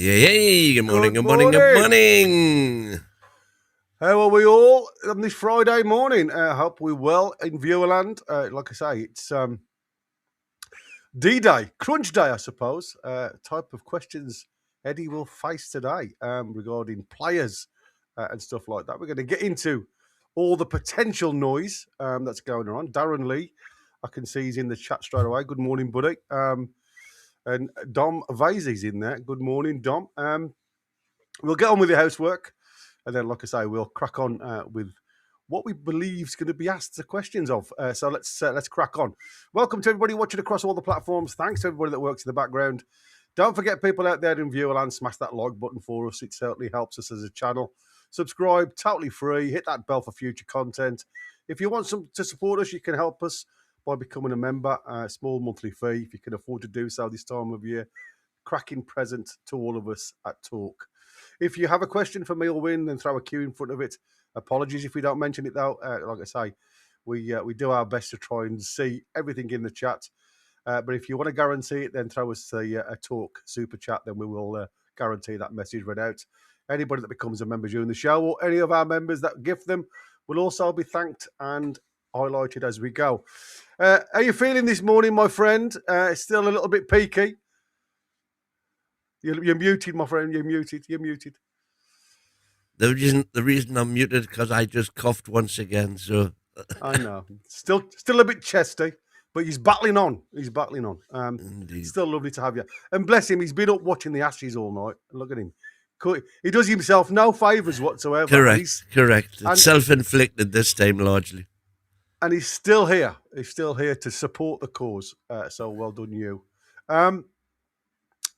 Hey, good morning, Good good morning, good morning. morning. How are we all on this Friday morning? Hope we're well in Viewerland. Like I say, it's D-Day, Crunch Day, I suppose. Type of questions Eddie will face today regarding players and stuff like that. We're going to get into all the potential noise that's going on. Darren Lee, I can see he's in the chat straight away. Good morning, buddy. And Dom Vasey's in there. Good morning, Dom. We'll get on with the housework. And then, like I say, we'll crack on with what we believe is going to be asked the questions of. So let's crack on. Welcome to everybody watching across all the platforms. Thanks to everybody that works in the background. Don't forget, people out there in Viewerland, smash that like button for us. It certainly helps us as a channel. Subscribe, totally free. Hit that bell for future content. If you want to support us, you can help us by becoming a member. Small monthly fee, if you can afford to do so this time of year. Cracking present to all of us at Talk. If you have a question for me or Win, then throw a Q in front of it. Apologies if we don't mention it, though. Like I say, we do our best to try and see everything in the chat. But if you want to guarantee it, then throw us a Talk super chat. Then we will guarantee that message read out. Anybody that becomes a member during the show or any of our members that gift them will also be thanked and highlighted as we go. How are you feeling this morning, my friend? Still a little bit peaky. You're muted, my friend. You're muted. The reason I'm muted because I just coughed once again. So I know. Still a bit chesty, but he's battling on. indeed, Still lovely to have you. And bless him, he's been up watching the Ashes all night. Look at him. He does himself no favours whatsoever. correct. It's self-inflicted this time largely. And he's still here. He's still here to support the cause. So well done, you.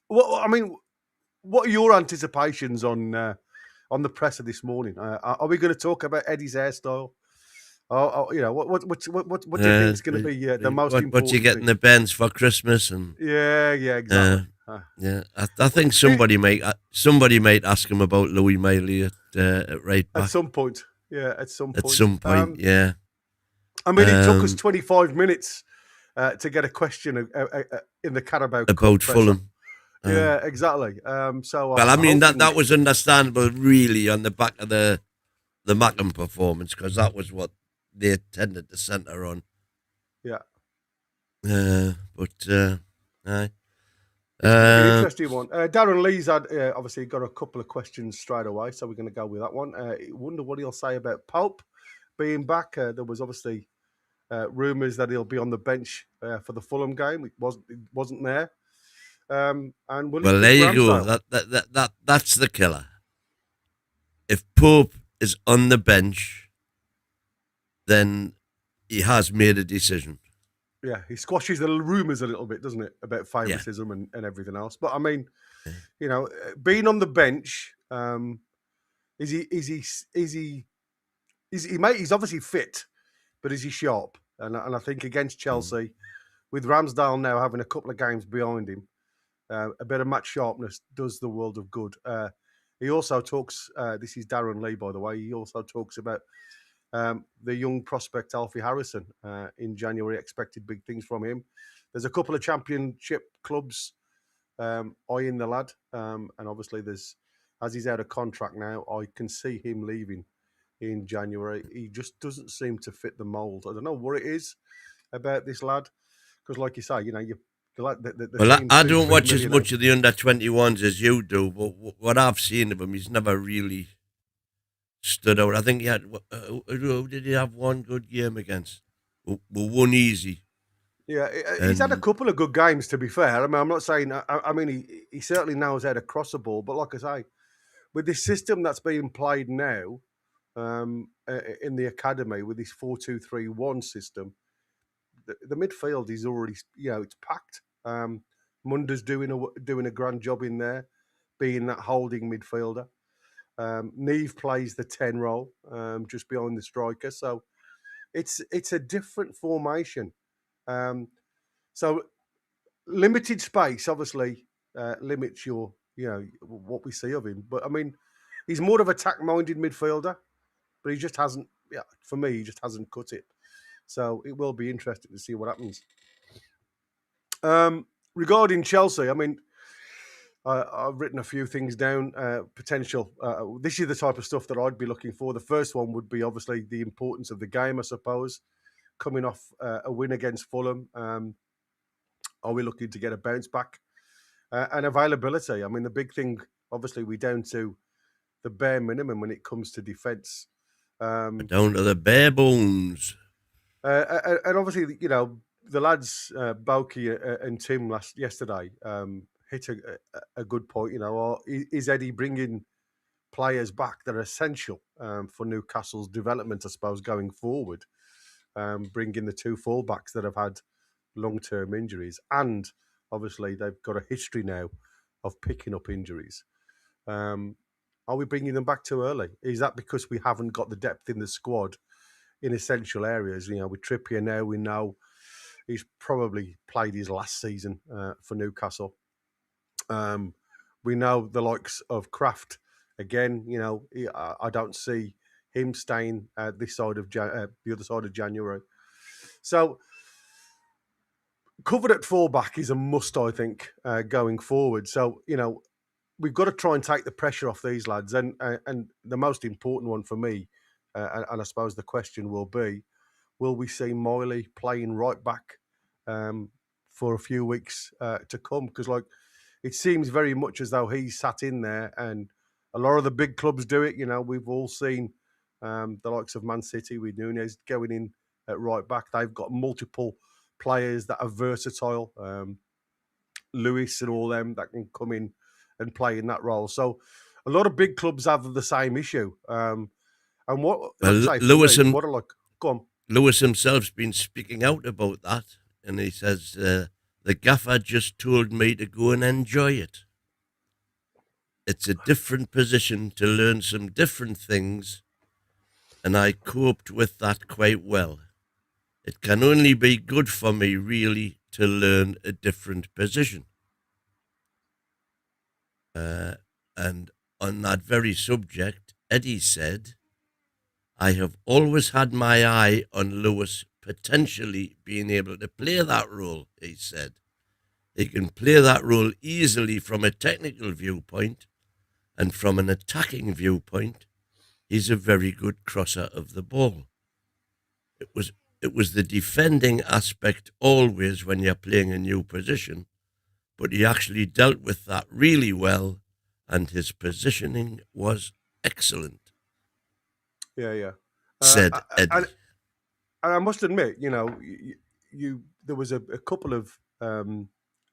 What are your anticipations on the presser this morning? Are we going to talk about Eddie's hairstyle? What do you think is going to be the most important? What you get in the Benz for Christmas? And yeah, exactly. I think somebody might ask him about Louis Miley at right back at some point. Yeah, at some point. Yeah. I mean, it took us 25 minutes to get a question in the Carabao Cup about Fulham. Yeah, exactly. That was understandable, really, on the back of the Mackham performance, because that was what they tended to centre on. Yeah. Interesting one. Darren Lee's had obviously got a couple of questions straight away, so we're going to go with that one. Wonder what he'll say about Pope being back. There was obviously rumours that he'll be on the bench for the Fulham game. It wasn't there. And there you go. That's the killer. If Pope is on the bench, then he has made a decision. Yeah, he squashes the rumours a little bit, doesn't it, about favouritism and everything else. But I mean, being on the bench, he's obviously fit, but is he sharp? And I think against Chelsea, with Ramsdale now having a couple of games behind him, a bit of match sharpness does the world of good. He also talks, this is Darren Lee, by the way, he also talks about the young prospect Alfie Harrison in January, expected big things from him. There's a couple of championship clubs eyeing the lad. And obviously as he's out of contract now, I can see him leaving in January. He just doesn't seem to fit the mould. I don't know what it is about this lad. Because like you say, I don't watch as much of the under-21s as you do, but what I've seen of him, he's never really stood out. I think he had, who did he have one good game against? Well, one easy. Yeah, he's had a couple of good games, to be fair. I mean, I'm not saying, he certainly knows how to cross the ball, but like I say, with this system that's being played now in the academy, with this 4-2-3-1 system, the midfield is already, it's packed. Munda's doing a grand job in there, being that holding midfielder. Neve plays the 10 role, just behind the striker. So it's a different formation. So limited space obviously limits your, what we see of him. But I mean, he's more of an attack-minded midfielder, but he just hasn't. Yeah, for me, he just hasn't cut it. So it will be interesting to see what happens. Regarding Chelsea, I mean, I've written a few things down. Potential. This is the type of stuff that I'd be looking for. The first one would be obviously the importance of the game, I suppose. Coming off a win against Fulham, are we looking to get a bounce back? And availability. I mean, the big thing, obviously, we're down to the bare minimum when it comes to defence. Down to the bare bones. And obviously, you know, the lads, Boki and Tim yesterday, hit a good point. You know, is Eddie bringing players back that are essential for Newcastle's development, I suppose, going forward? Bringing the two fullbacks that have had long-term injuries, and obviously they've got a history now of picking up injuries. Are we bringing them back too early? Is that because we haven't got the depth in the squad in essential areas? You know, with Trippier now, we know he's probably played his last season for Newcastle. We know the likes of Kraft again. You know, I don't see him staying this side of the other side of January. So covered at fullback is a must, I think, going forward. So, you know, we've got to try and take the pressure off these lads. And the most important one for me, and I suppose the question will be, will we see Miley playing right back for a few weeks to come? Because, like, it seems very much as though he's sat in there, and a lot of the big clubs do it. You know, we've all seen the likes of Man City with Nunez going in at right back. They've got multiple players that are versatile, Lewis and all them that can come in and play in that role. So a lot of big clubs have the same issue. And what Lewis me, what are like? Go on. Lewis himself's been speaking out about that, and he says the gaffer just told me to go and enjoy it. It's a different position to learn some different things, and I coped with that quite well. It can only be good for me, really, to learn a different position. And on that very subject, Eddie said, I have always had my eye on Lewis potentially being able to play that role, he said. He can play that role easily from a technical viewpoint, and from an attacking viewpoint, he's a very good crosser of the ball. It was the defending aspect always when you're playing a new position, but he actually dealt with that really well, and his positioning was excellent. Yeah. Said Eddie. And I must admit, you know, there was a couple of, I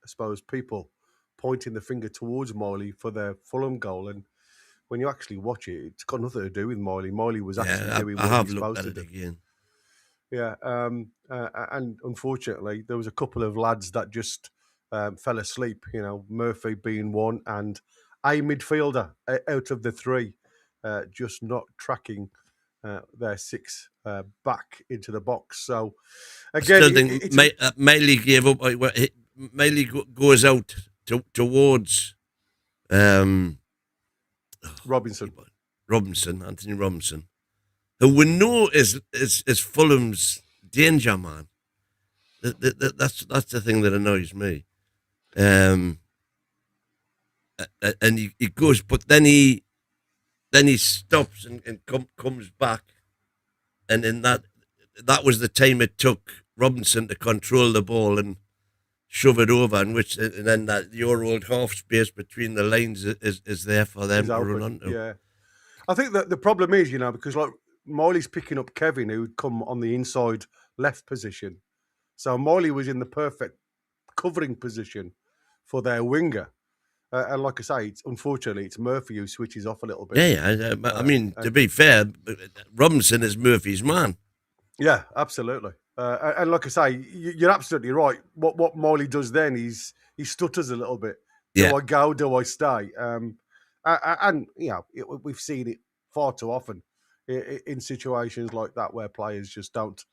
suppose, people pointing the finger towards Miley for their Fulham goal, and when you actually watch it, it's got nothing to do with Miley. Miley was actually doing what he was supposed to do. Again. Yeah, and unfortunately, there was a couple of lads that just fell asleep. You know, Murphy being one, and a midfielder out of the three, just not tracking their six back into the box. So again, I still think Miley gave up. Miley goes out towards Anthony Robinson, who we know is Fulham's danger man. That's the thing that annoys me. And he goes, but then he stops and comes back, and in that was the time it took Robinson to control the ball and shove it over, and then your old half space between the lines is there for them to run onto. Yeah, I think that the problem is, you know, because like Miley's picking up Kevin, who'd come on the inside left position, so Miley was in the perfect covering position for their winger. And like I say, unfortunately, it's Murphy who switches off a little bit. Yeah. I mean, to be fair, Robinson is Murphy's man. Yeah, absolutely. And like I say, you're absolutely right. What Miley does then is he stutters a little bit. Do I go? Do I stay? And you know, we've seen it far too often in situations like that where players just don't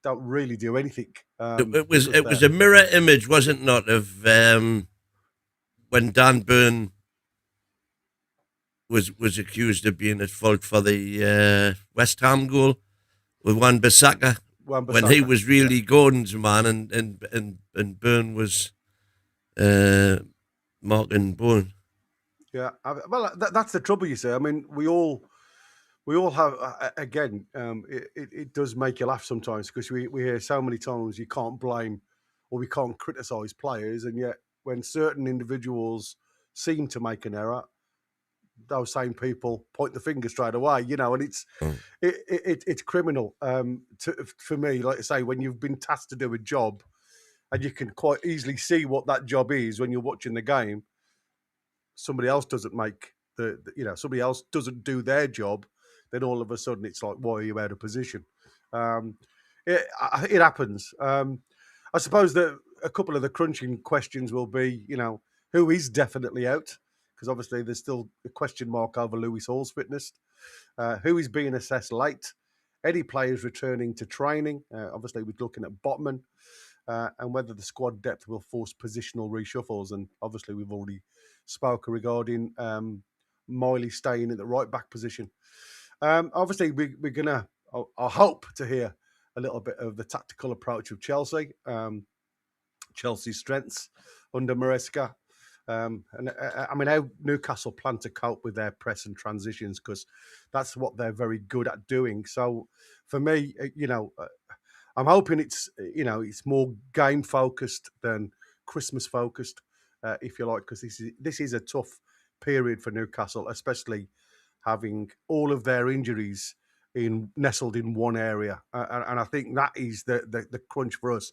really do anything. It was a mirror image, wasn't it, not of when Dan Burn was accused of being at fault for the West Ham goal with Wan-Bissaka, when he was really Gordon's man, and Burn was Mark and Bowen. Yeah, well, that's the trouble, you see. I mean, we all have again. It does make you laugh sometimes because we hear so many times you can't blame or we can't criticise players, and yet when certain individuals seem to make an error, those same people point the finger straight away. And it's criminal. For me, like I say, when you've been tasked to do a job and you can quite easily see what that job is when you're watching the game, somebody else doesn't make somebody else doesn't do their job, then all of a sudden it's like, why are you out of position? Um, it happens. I suppose that a couple of the crunching questions will be, who is definitely out? Because obviously there's still a question mark over Lewis Hall's fitness. Who is being assessed late? Any players returning to training? Obviously, we're looking at Botman. And whether the squad depth will force positional reshuffles. And obviously, we've already spoken regarding Miley staying in the right back position. Obviously, we're going to, I hope to hear a little bit of the tactical approach of Chelsea, Chelsea's strengths under Maresca. And I mean, how Newcastle plan to cope with their press and transitions, because that's what they're very good at doing. So for me, I'm hoping it's more game focused than Christmas focused, if you like, because this is a tough period for Newcastle, especially having all of their injuries nestled in one area, and I think that is the crunch for us.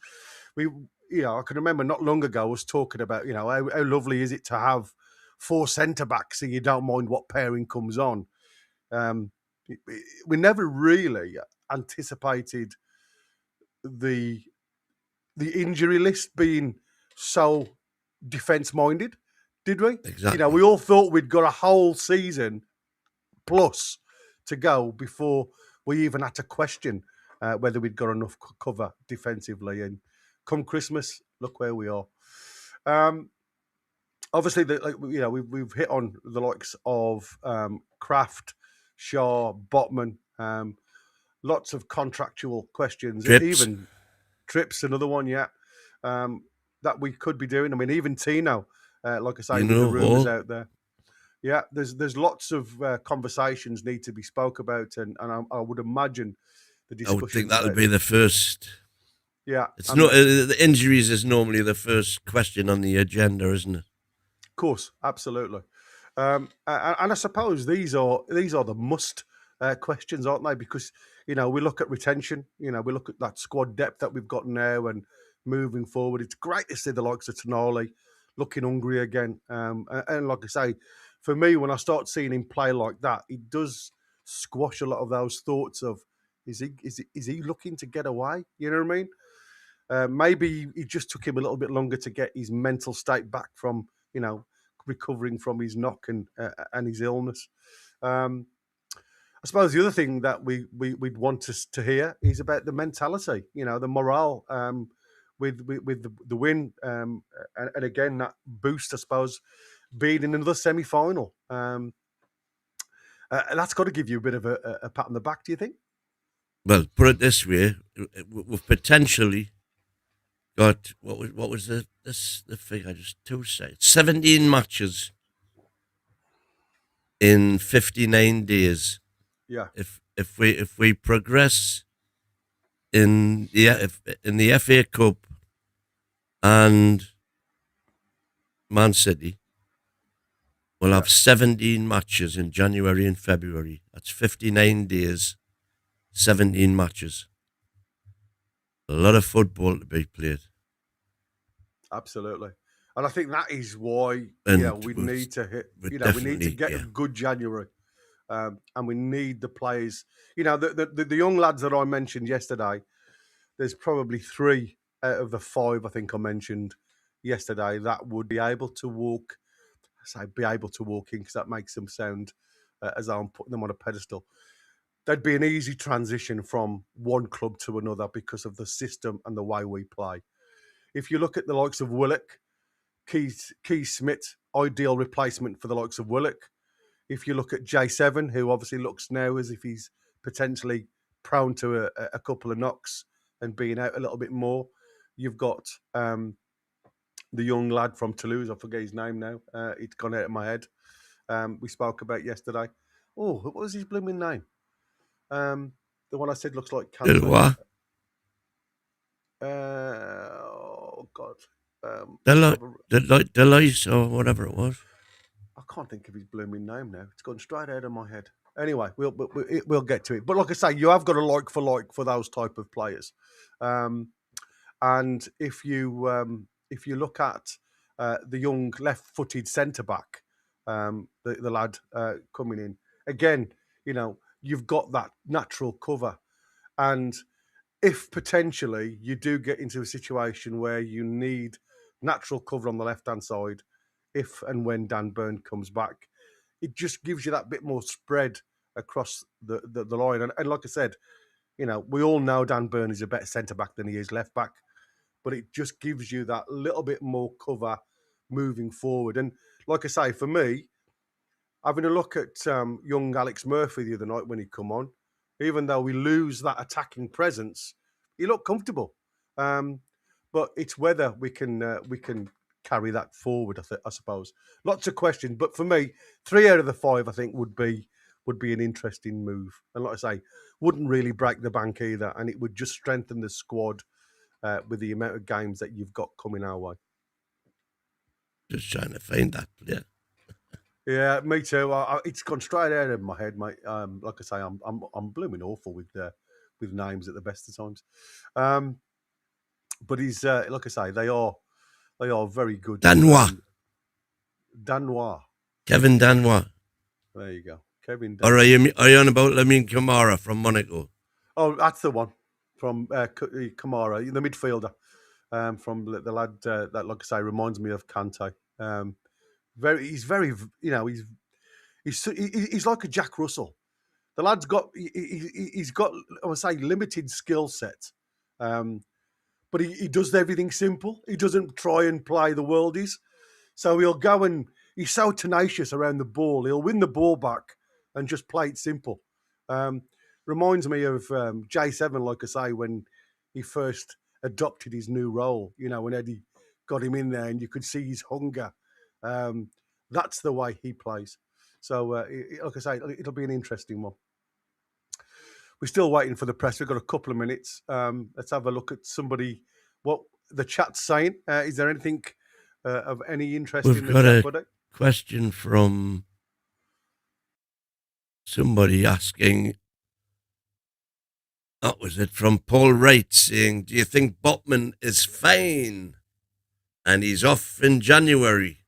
I can remember not long ago I was talking about how lovely is it to have 4 centre backs so you don't mind what pairing comes on. We never really anticipated the injury list being so defence minded, did we? Exactly. We all thought we'd got a whole season plus to go before we even had to question whether we'd got enough cover defensively. And come Christmas, look where we are. Obviously, we've hit on the likes of Kraft, Shaw, Botman. Lots of contractual questions, even Trips, another one, that we could be doing. I mean, even Tino, like I say, with the rumours out there. Yeah, there's lots of conversations need to be spoke about, and I would imagine the discussion. I would think that'll be the first. Yeah, it's not the injuries is normally the first question on the agenda, isn't it? Of course, absolutely. And I suppose these are the must questions, aren't they? Because we look at retention, we look at that squad depth that we've got now, and moving forward, it's great to see the likes of Tonali looking hungry again. And like I say, for me, when I start seeing him play like that, it does squash a lot of those thoughts of is he looking to get away? You know what I mean? Maybe it just took him a little bit longer to get his mental state back from recovering from his knock and his illness. I suppose the other thing that we'd want us to hear is about the mentality, the morale with the win, and again that boost, I suppose, being in another semi-final. That's got to give you a bit of a pat on the back, do you think? Well, put it this way: we've potentially got what was the figure? Just 2 seconds. 17 matches in 59 days. Yeah. If we progress in the FA Cup and Man City, we'll have 17 matches in January and February. That's 59 days, 17 matches. A lot of football to be played. Absolutely. And I think that is why we need to hit. We need to get a good January, and we need the players. The young lads that I mentioned yesterday. There's probably 3 out of the 5 I think I mentioned yesterday that would be able to walk. I say be able to walk in because that makes them sound as though I'm putting them on a pedestal. There'd be an easy transition from one club to another because of the system and the way we play. If you look at the likes of Willock, Keith Smith, ideal replacement for the likes of Willock. If you look at J7, who obviously looks now as if he's potentially prone to a couple of knocks and being out a little bit more, you've got the young lad from Toulouse. I forget his name now. It's gone out of my head. We spoke about yesterday. Oh, what was his blooming name? The one I said looks like Kante. What? Oh God. Delice or whatever it was. I can't think of his blooming name now. It's gone straight out of my head. Anyway, we'll get to it. But like I say, you have got a like for those type of players. And if you look at the young left-footed centre back, the lad coming in again, you've got that natural cover, and if potentially you do get into a situation where you need natural cover on the left-hand side, if and when Dan Burn comes back, it just gives you that bit more spread across the line. And like I said, we all know Dan Burn is a better centre-back than he is left-back, but it just gives you that little bit more cover moving forward. And like I say, for me, having a look at young Alex Murphy the other night when he come on, even though we lose that attacking presence, he looked comfortable. But it's whether we can carry that forward, I suppose. Lots of questions, but for me, 3 out of the 5, I think, would be an interesting move. And like I say, wouldn't really break the bank either, and it would just strengthen the squad with the amount of games that you've got coming our way. Just trying to find that player. Yeah, me too. It's gone straight out of my head, mate. Like I say, I'm blooming awful with names at the best of times. But he's like I say, they are very good. Danois. Kevin Danois. There you go, Kevin. Or are you on about Lamine Camara from Monaco? Oh, that's the one from Camara, the midfielder, from the lad that, like I say, reminds me of Kante. He's like a Jack Russell. The lad's got he's got, I would say, limited skill set, but he does everything simple. He doesn't try and play the worldies, so he'll go and he's so tenacious around the ball. He'll win the ball back and just play it simple. Reminds me of J7, like I say, when he first adopted his new role. When Eddie got him in there, and you could see his hunger. That's the way he plays. So, like I say, it'll be an interesting one. We're still waiting for the press. We've got a couple of minutes. Let's have a look at what the chat's saying. Is there anything of any interest in the chat? We've got a question from somebody asking, what was it, from Paul Wright, saying, do you think Botman is fine and he's off in January?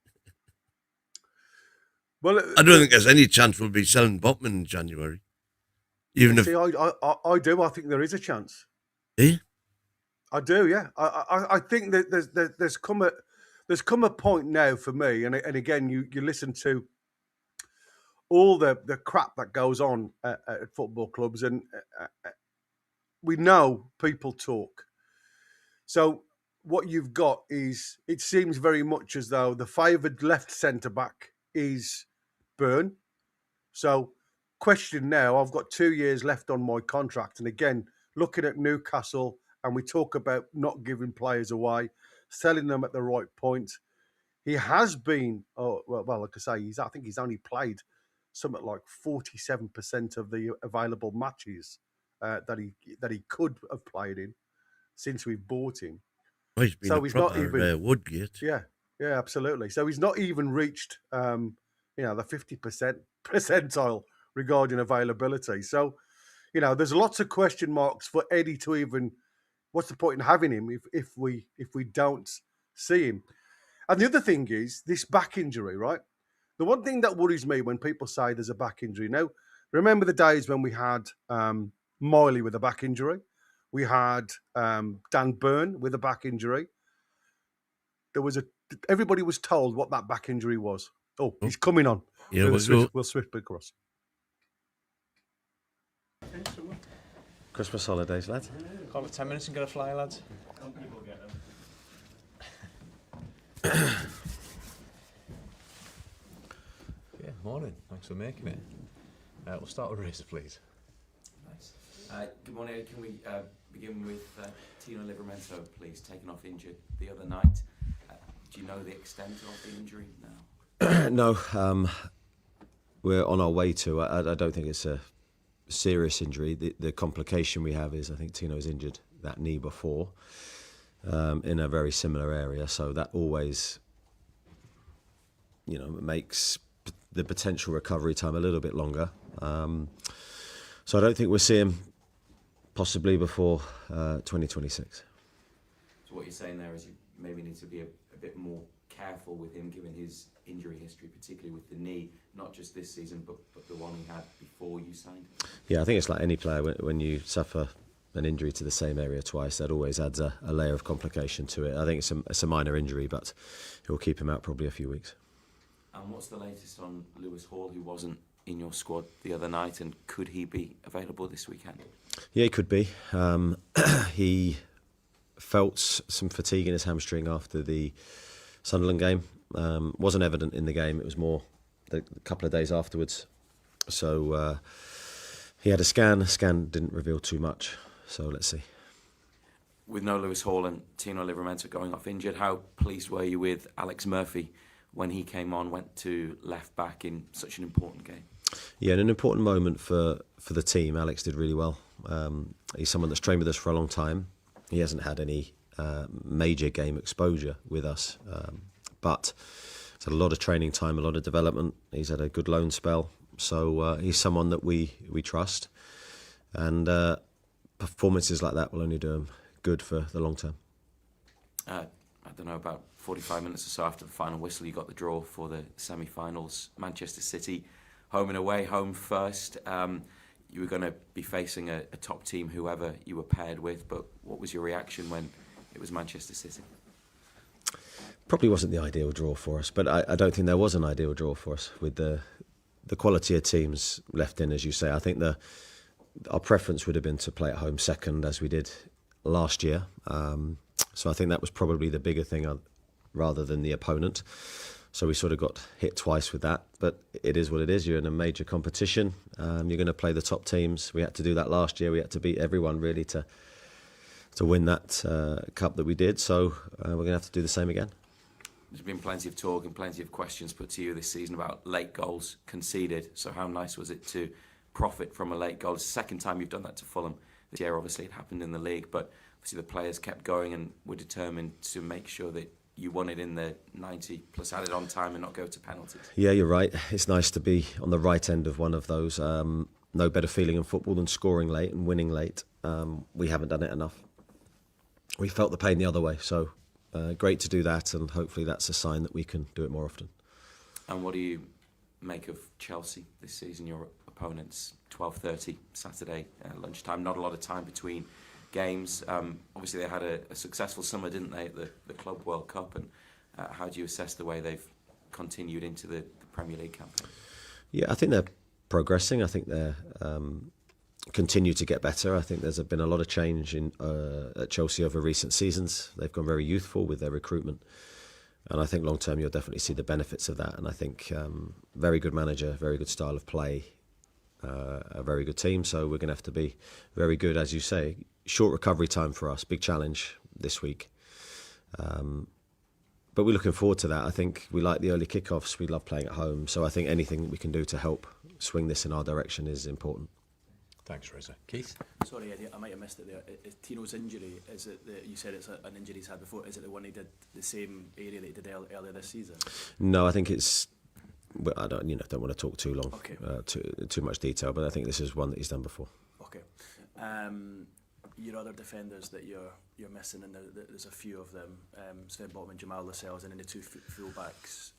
Well, I don't think there's any chance we'll be selling Botman in January. I do. I think there is a chance. Yeah, I do. Yeah, I think that there's come a point now for me, and again, you listen to all the crap that goes on at football clubs, and we know people talk. So what you've got is, it seems very much as though the favoured left centre back is Burn. So question now, I've got 2 years left on my contract. And again, looking at Newcastle, and we talk about not giving players away, selling them at the right point. He has been, like I say, I think he's only played something like 47% of the available matches that he could have played in since we've bought him. Well, he's been he's not even Woodgate. Yeah, absolutely. So he's not even reached the 50% percentile regarding availability. So, there's lots of question marks for Eddie to even. What's the point in having him if we don't see him? And the other thing is this back injury, right? The one thing that worries me when people say there's a back injury. Now, remember the days when we had Miley with a back injury? We had Dan Burn with a back injury. Everybody was told what that back injury was. Oh, he's coming on. Yeah, we'll switch across. Christmas holidays, lads. Call it 10 minutes and get a fly, lads. Yeah, morning. Thanks for making it. We'll start with Razor, please. Nice. Good morning. Can we begin with Tino Livramento, please, taken off injured the other night? Do you know the extent of the injury now? No, we're on our way to. I don't think it's a serious injury. The complication we have is I think Tino's injured that knee before in a very similar area, so that always, makes the potential recovery time a little bit longer. So I don't think we'll see him possibly before 2026. So what you're saying there is you maybe need to be a bit more careful with him given his injury history, particularly with the knee, not just this season, but the one he had before you signed him? Yeah, I think it's like any player. When you suffer an injury to the same area twice, that always adds a layer of complication to it. I think it's a minor injury, but it will keep him out probably a few weeks. And what's the latest on Lewis Hall, who wasn't in your squad the other night, and could he be available this weekend? Yeah, he could be. He felt some fatigue in his hamstring after the Sunderland game. Wasn't evident in the game. It was more a couple of days afterwards. So he had a scan. The scan didn't reveal too much. So let's see. With no Lewis Hall and Tino Livramento going off injured, how pleased were you with Alex Murphy when he came on, went to left back in such an important game? Yeah, in an important moment for the team, Alex did really well. He's someone that's trained with us for a long time. He hasn't had any major game exposure with us, but he's had a lot of training time, a lot of development. He's had a good loan spell, so he's someone that we trust, and performances like that will only do him good for the long term. I don't know, about 45 minutes or so after the final whistle, you got the draw for the semi-finals. Manchester City, home and away, home first. You were going to be facing a top team, whoever you were paired with, but what was your reaction when it was Manchester City? Probably wasn't the ideal draw for us, but I don't think there was an ideal draw for us with the quality of teams left in, as you say. I think our preference would have been to play at home second, as we did last year. So I think that was probably the bigger thing rather than the opponent. So we sort of got hit twice with that, but it is what it is. You're in a major competition. You're going to play the top teams. We had to do that last year. We had to beat everyone really to win that cup that we did. So we're going to have to do the same again. There's been plenty of talk and plenty of questions put to you this season about late goals conceded. So how nice was it to profit from a late goal? It's the second time you've done that to Fulham this year. Obviously it happened in the league, but obviously the players kept going and were determined to make sure that you won it in the 90 plus added on time and not go to penalties. Yeah, you're right. It's nice to be on the right end of one of those. No better feeling in football than scoring late and winning late. We haven't done it enough. We felt the pain the other way, so great to do that, and hopefully that's a sign that we can do it more often. And what do you make of Chelsea this season? Your opponents, 12:30 Saturday lunchtime. Not a lot of time between games. Obviously they had a successful summer, didn't they, at the Club World Cup, and how do you assess the way they've continued into the Premier League campaign? Yeah, I think they're progressing. I think they're continue to get better. I think there's been a lot of change at Chelsea over recent seasons. They've gone very youthful with their recruitment, and I think long term you'll definitely see the benefits of that. And I think very good manager, very good style of play, a very good team. So we're going to have to be very good, as you say. Short recovery time for us, big challenge this week. But we're looking forward to that. I think we like the early kickoffs. We love playing at home. So I think anything we can do to help swing this in our direction is important. Thanks, Reza. Keith? Sorry, Eddie, I might have missed it there. Is Tino's injury, is it you said it's an injury he's had before, is it the one he did the same area that he did earlier this season? No, I think it's... Well, I don't want to talk too long, okay. Too much detail, but I think this is one that he's done before. Okay. Your other defenders that you're missing, and there's a few of them, Sven Bottom and Jamal Lascelles, and then the two full-backs,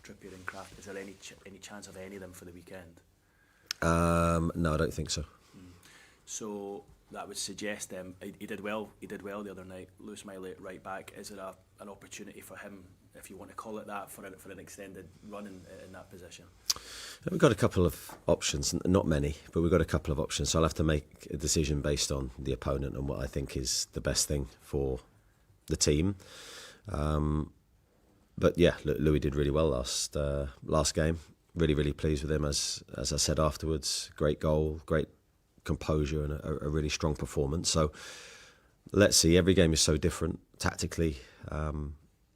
Trippier and Kraft. Is there any chance of any of them for the weekend? No, I don't think so. So that would suggest he did well the other night. Lewis Miley at right back. Is it an opportunity for him, if you want to call it that, for an extended run in that position? We've got a couple of options, not many, but we've got a couple of options. So I'll have to make a decision based on the opponent and what I think is the best thing for the team. But yeah, Louis did really well last game. Really, really pleased with him. As I said afterwards, great goal, great composure, and a really strong performance. So let's see. Every game is so different tactically.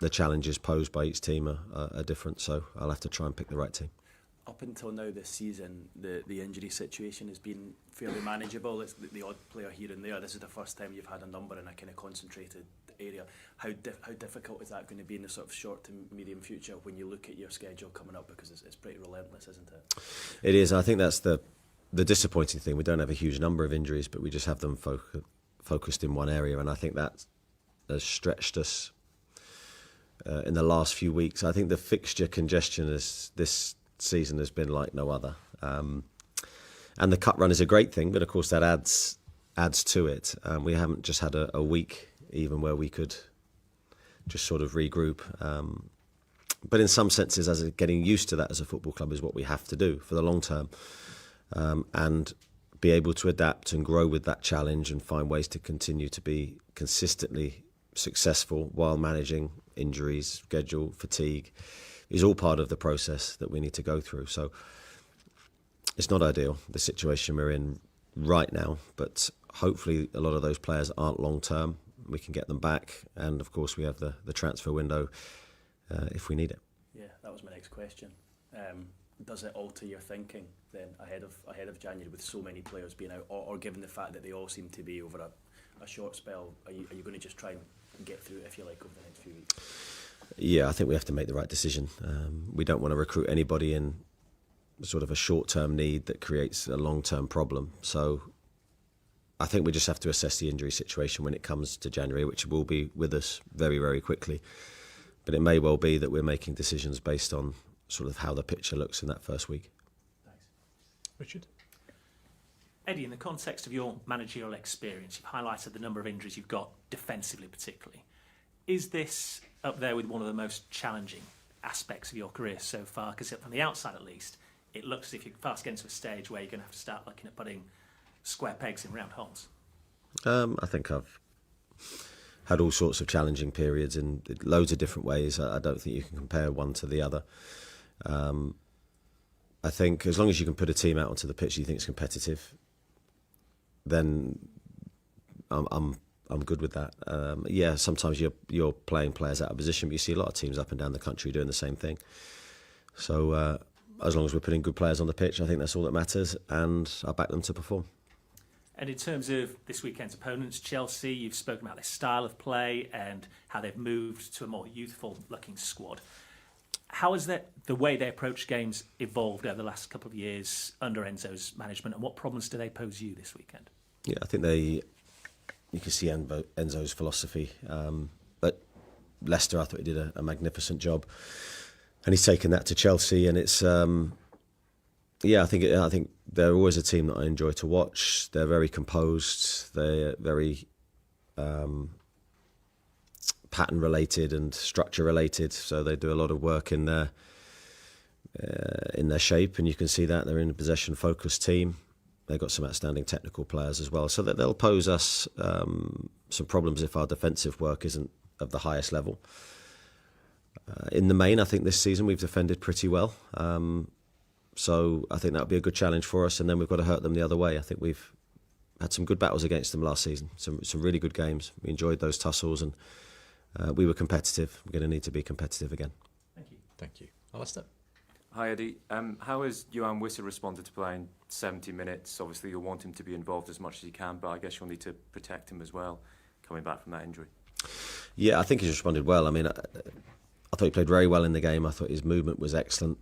the challenges posed by each team are different. So I'll have to try and pick the right team. Up until now this season, the injury situation has been fairly manageable. It's the odd player here and there. This is the first time you've had a number in a kind of concentrated area. How difficult is that going to be in the sort of short to medium future when you look at your schedule coming up, because it's pretty relentless, isn't it? It is. I think that's the disappointing thing. We don't have a huge number of injuries, but we just have them focused in one area, and I think that has stretched us in the last few weeks. I think the fixture congestion this season has been like no other, and the cup run is a great thing, but of course that adds to it. We haven't just had a week even where we could just sort of regroup, but in some senses, as getting used to that as a football club is what we have to do for the long term, and be able to adapt and grow with that challenge and find ways to continue to be consistently successful while managing injuries, schedule, fatigue is all part of the process that we need to go through. So it's not ideal, the situation we're in right now, but hopefully a lot of those players aren't long term. We can get them back, and of course we have the transfer window if we need it. Yeah, that was my next question. Does it alter your thinking then ahead of January with so many players being out, or given the fact that they all seem to be over a short spell, are you going to just try and get through it, if you like, over the next few weeks? Yeah, I think we have to make the right decision. We don't want to recruit anybody in sort of a short-term need that creates a long-term problem. So I think we just have to assess the injury situation when it comes to January, which will be with us very, very quickly. But it may well be that we're making decisions based on sort of how the picture looks in that first week. Thanks. Richard? Eddie, in the context of your managerial experience, you've highlighted the number of injuries you've got defensively particularly. Is this up there with one of the most challenging aspects of your career so far? Because from the outside at least, it looks as if you're fast getting to a stage where you're going to have to start looking at putting square pegs in round holes. I think I've had all sorts of challenging periods in loads of different ways. I don't think you can compare one to the other. I think as long as you can put a team out onto the pitch you think it's competitive, then I'm good with that. Yeah, sometimes you're playing players out of position, but you see a lot of teams up and down the country doing the same thing. So as long as we're putting good players on the pitch, I think that's all that matters, and I back them to perform. And in terms of this weekend's opponents, Chelsea, you've spoken about their style of play and how they've moved to a more youthful-looking squad. How has the way they approach games evolved over the last couple of years under Enzo's management, and what problems do they pose you this weekend? Yeah, I think you can see Enzo's philosophy. But Leicester, I thought he did a magnificent job, and he's taken that to Chelsea, and it's I think they're always a team that I enjoy to watch. They're very composed. They're very pattern related and structure related. So they do a lot of work in their shape, and you can see that they're in a possession focused team. They've got some outstanding technical players as well, so that they'll pose us some problems if our defensive work isn't of the highest level. In the main, I think this season we've defended pretty well. So I think that'll be a good challenge for us, and then we've got to hurt them the other way. I think we've had some good battles against them last season, some really good games. We enjoyed those tussles, and we were competitive. We're going to need to be competitive again. Thank you. Thank you. Alistair? Hi Eddie, how has Johan Wissa responded to playing 70 minutes? Obviously you'll want him to be involved as much as you can, but I guess you'll need to protect him as well, coming back from that injury. Yeah, I think he's responded well. I mean, I thought he played very well in the game. I thought his movement was excellent.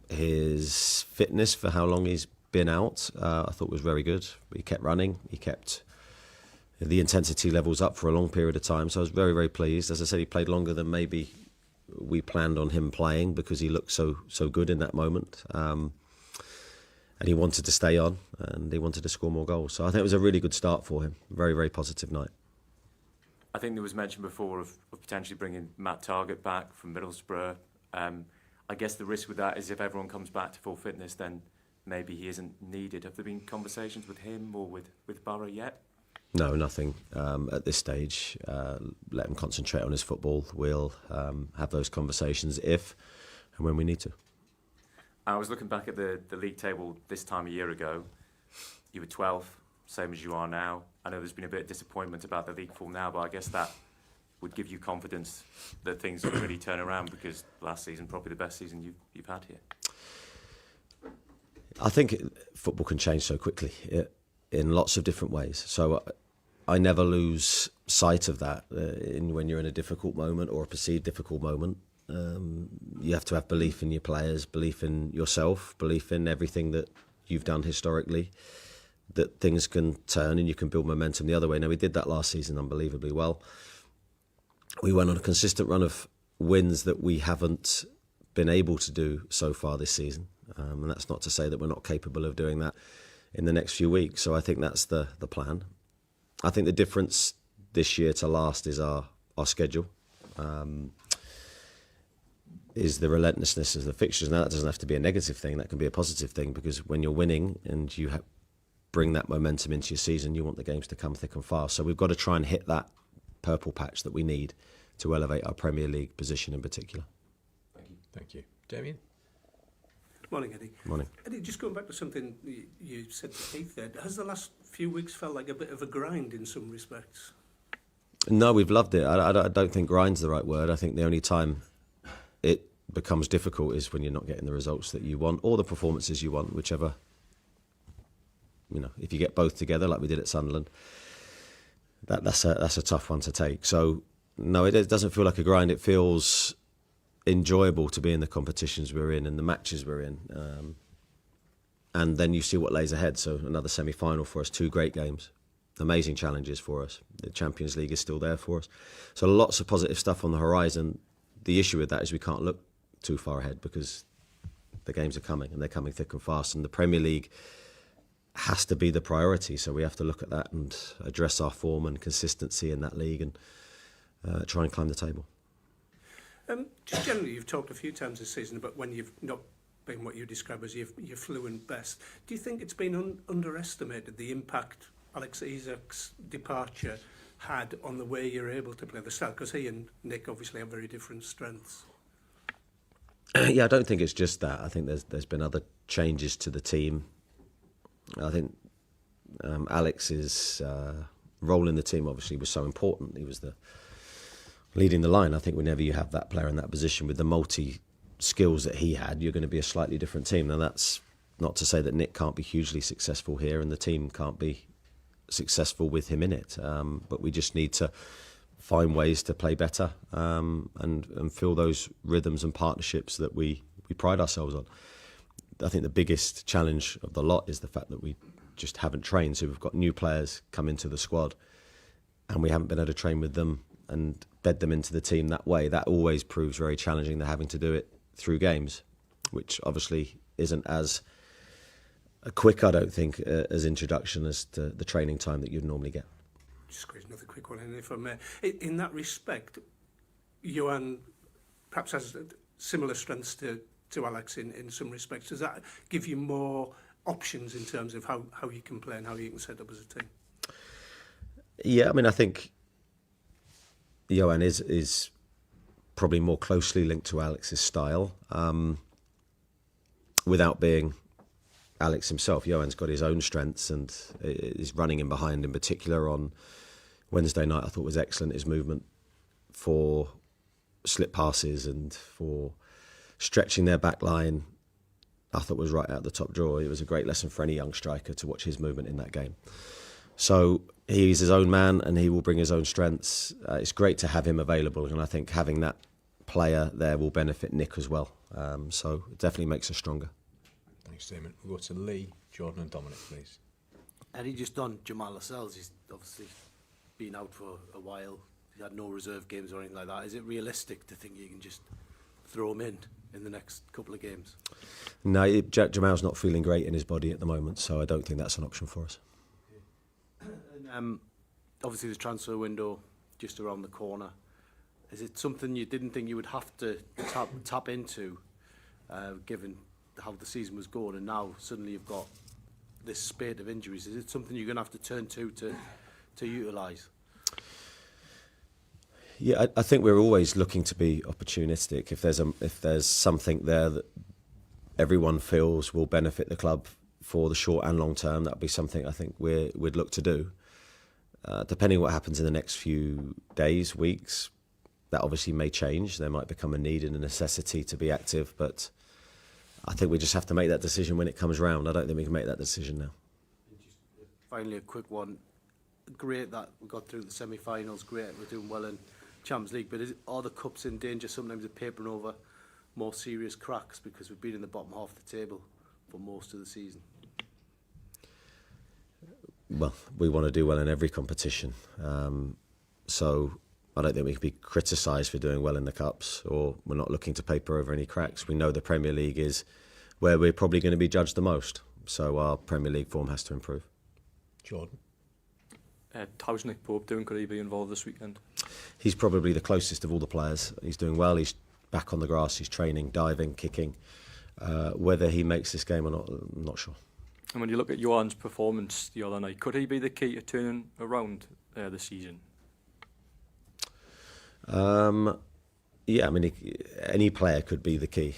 His fitness for how long he's been out, I thought was very good. He kept running. He kept the intensity levels up for a long period of time. So I was very, very pleased. As I said, he played longer than maybe we planned on him playing because he looked so good in that moment. And he wanted to stay on, and he wanted to score more goals. So I think it was a really good start for him. Very, very positive night. I think there was mention before of potentially bringing Matt Targett back from Middlesbrough. I guess the risk with that is if everyone comes back to full fitness, then maybe he isn't needed. Have there been conversations with him or with Borough yet? No, nothing at this stage. Let him concentrate on his football. We'll have those conversations if and when we need to. I was looking back at the league table this time a year ago. You were 12th, same as you are now. I know there's been a bit of disappointment about the league fall now, but I guess that would give you confidence that things will really turn around, because last season probably the best season you've had here? I think football can change so quickly in lots of different ways. So I never lose sight of that when you're in a difficult moment or a perceived difficult moment. You have to have belief in your players, belief in yourself, belief in everything that you've done historically, that things can turn and you can build momentum the other way. Now, we did that last season unbelievably well. We went on a consistent run of wins that we haven't been able to do so far this season. And that's not to say that we're not capable of doing that in the next few weeks. So I think that's the plan. I think the difference this year to last is our schedule, is the relentlessness of the fixtures. Now, that doesn't have to be a negative thing. That can be a positive thing, because when you're winning and you bring that momentum into your season, you want the games to come thick and fast. So we've got to try and hit that purple patch that we need to elevate our Premier League position in particular. Thank you. Damien? Morning, Eddie. Morning. Eddie, just going back to something you said to Keith there, has the last few weeks felt like a bit of a grind in some respects? No, we've loved it. I don't think grind's the right word. I think the only time it becomes difficult is when you're not getting the results that you want or the performances you want, whichever. If you get both together like we did at Sunderland, that's a tough one to take. So no, it doesn't feel like a grind. It feels enjoyable to be in the competitions we're in and the matches we're in, and then you see what lays ahead. So another semi-final for us, 2 great games, amazing challenges for us. The Champions League is still there for us, so lots of positive stuff on the horizon. The issue with that is we can't look too far ahead because the games are coming and they're coming thick and fast, and the Premier League has to be the priority. So we have to look at that and address our form and consistency in that league and try and climb the table. Just generally, you've talked a few times this season about when you've not been what you describe as your fluent best. Do you think it's been underestimated, the impact Alex Isak's departure had on the way you're able to play the style? Because he and Nick obviously have very different strengths. Yeah, I don't think it's just that. I think there's been other changes to the team. I think Alex's role in the team obviously was so important. He was leading the line. I think whenever you have that player in that position with the multi-skills that he had, you're going to be a slightly different team. Now, that's not to say that Nick can't be hugely successful here and the team can't be successful with him in it. But we just need to find ways to play better and feel those rhythms and partnerships that we pride ourselves on. I think the biggest challenge of the lot is the fact that we just haven't trained. So we've got new players come into the squad and we haven't been able to train with them and bed them into the team that way. That always proves very challenging. They're having to do it through games, which obviously isn't as quick, I don't think, as introduction as to the training time that you'd normally get. Just squeeze another quick one in, if I may. In that respect, Johan perhaps has similar strengths to Alex in some respects. Does that give you more options in terms of how you can play and how you can set up as a team? Yeah, I mean, I think Johan is probably more closely linked to Alex's style, without being Alex himself. Johan's got his own strengths and is running in behind. In particular, on Wednesday night, I thought was excellent. His movement for slip passes and for stretching their back line, I thought was right out the top drawer. It was a great lesson for any young striker to watch his movement in that game. So he's his own man and he will bring his own strengths. It's great to have him available, and I think having that player there will benefit Nick as well. So it definitely makes us stronger. Thanks, Damon. We'll go to Lee, Jordan and Dominic, please. Eddie, just on Jamal Lascelles, he's obviously been out for a while. He had no reserve games or anything like that. Is it realistic to think you can just throw him in the next couple of games? No, Jamal's not feeling great in his body at the moment, so I don't think that's an option for us. Obviously, the transfer window just around the corner. Is it something you didn't think you would have to tap into, given how the season was going, and now suddenly you've got this spate of injuries? Is it something you're going to have to turn to utilise? Yeah, I think we're always looking to be opportunistic. If there's something there that everyone feels will benefit the club for the short and long term, that'd be something I think we'd look to do. Depending on what happens in the next few days, weeks, that obviously may change. There might become a need and a necessity to be active, but I think we just have to make that decision when it comes round. I don't think we can make that decision now. Finally, a quick one. Great that we got through the semi-finals. Great, we're doing well in Champions League. But are the cups in danger sometimes of papering over more serious cracks because we've been in the bottom half of the table for most of the season? Well, we want to do well in every competition. So I don't think we can be criticised for doing well in the cups, or we're not looking to paper over any cracks. We know the Premier League is where we're probably going to be judged the most. So our Premier League form has to improve. Jordan? How's Nick Pope doing? Could he be involved this weekend? He's probably the closest of all the players. He's doing well. He's back on the grass. He's training, diving, kicking. Whether he makes this game or not, I'm not sure. And when you look at Johan's performance the other night, could he be the key to turning around the season? Yeah, I mean, any player could be the key.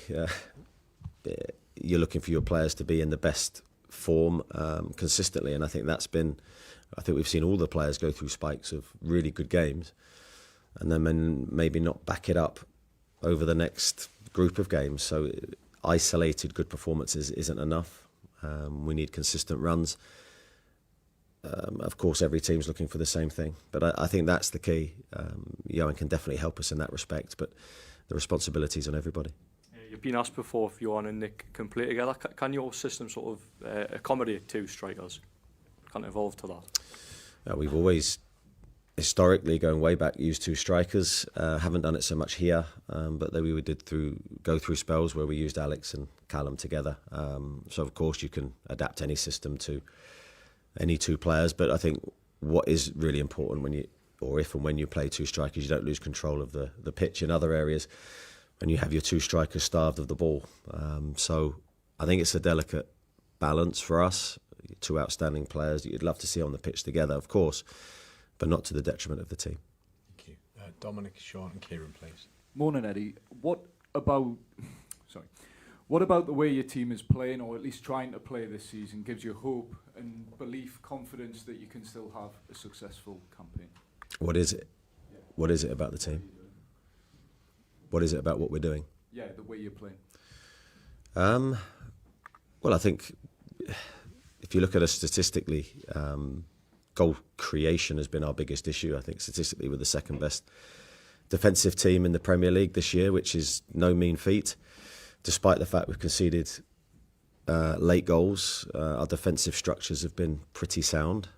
You're looking for your players to be in the best form consistently, and I think we've seen all the players go through spikes of really good games, and then maybe not back it up over the next group of games. So isolated good performances isn't enough. We need consistent runs. Of course, every team's looking for the same thing, but I think that's the key. Johan can definitely help us in that respect, but the responsibility's on everybody. You've been asked before if Johan and Nick can play together. Can your system sort of accommodate two strikers? Can it evolve to that? We've always, historically, going way back, used two strikers. Haven't done it so much here, but we did go through spells where we used Alex and Callum together. So of course you can adapt any system to any two players, but I think what is really important when you play two strikers, you don't lose control of the pitch in other areas, and you have your two strikers starved of the ball. So I think it's a delicate balance for us. Two outstanding players that you'd love to see on the pitch together, of course, but not to the detriment of the team. Thank you. Dominic, Sean and Kieran, please. Morning, Eddie. What about the way your team is playing, or at least trying to play this season, gives you hope and belief, confidence that you can still have a successful campaign? What is it? Yeah. What is it about the team? What is it about what we're doing? Yeah, the way you're playing. Well, I think if you look at us statistically, goal creation has been our biggest issue. I think statistically we're the second best defensive team in the Premier League this year, which is no mean feat. Despite the fact we've conceded late goals, our defensive structures have been pretty sound.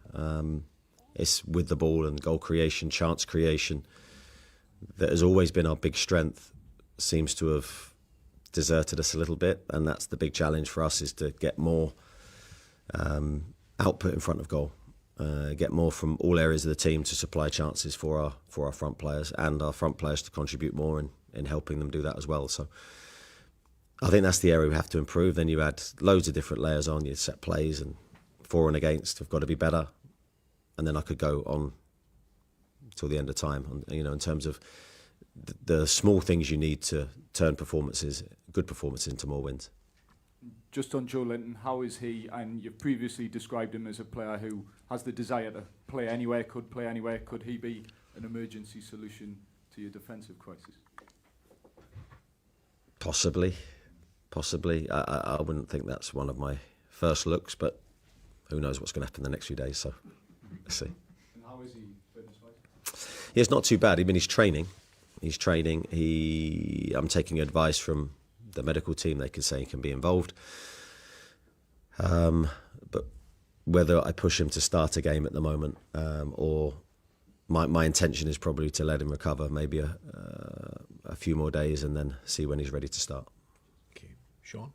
It's with the ball and goal creation, chance creation, that has always been our big strength, seems to have deserted us a little bit, and that's the big challenge for us, is to get more output in front of goal, get more from all areas of the team to supply chances for our front players, and our front players to contribute more in helping them do that as well. So I think that's the area we have to improve. Then you add loads of different layers on. Your set plays and for and against have got to be better. And then I could go on till the end of time. In terms of the small things you need to turn good performances into more wins. Just on Joe Linton, how is he? And you've previously described him as a player who has the desire to play anywhere, could play anywhere. Could he be an emergency solution to your defensive crisis? Possibly. I wouldn't think that's one of my first looks, but who knows what's going to happen in the next few days, so let's see. And how is he fitness-wise? Yeah, it's not too bad. I mean, he's training. I'm taking advice from the medical team. They could say he can be involved. But whether I push him to start a game at the moment, or my intention is probably to let him recover maybe a few more days and then see when he's ready to start. Okay. Sean?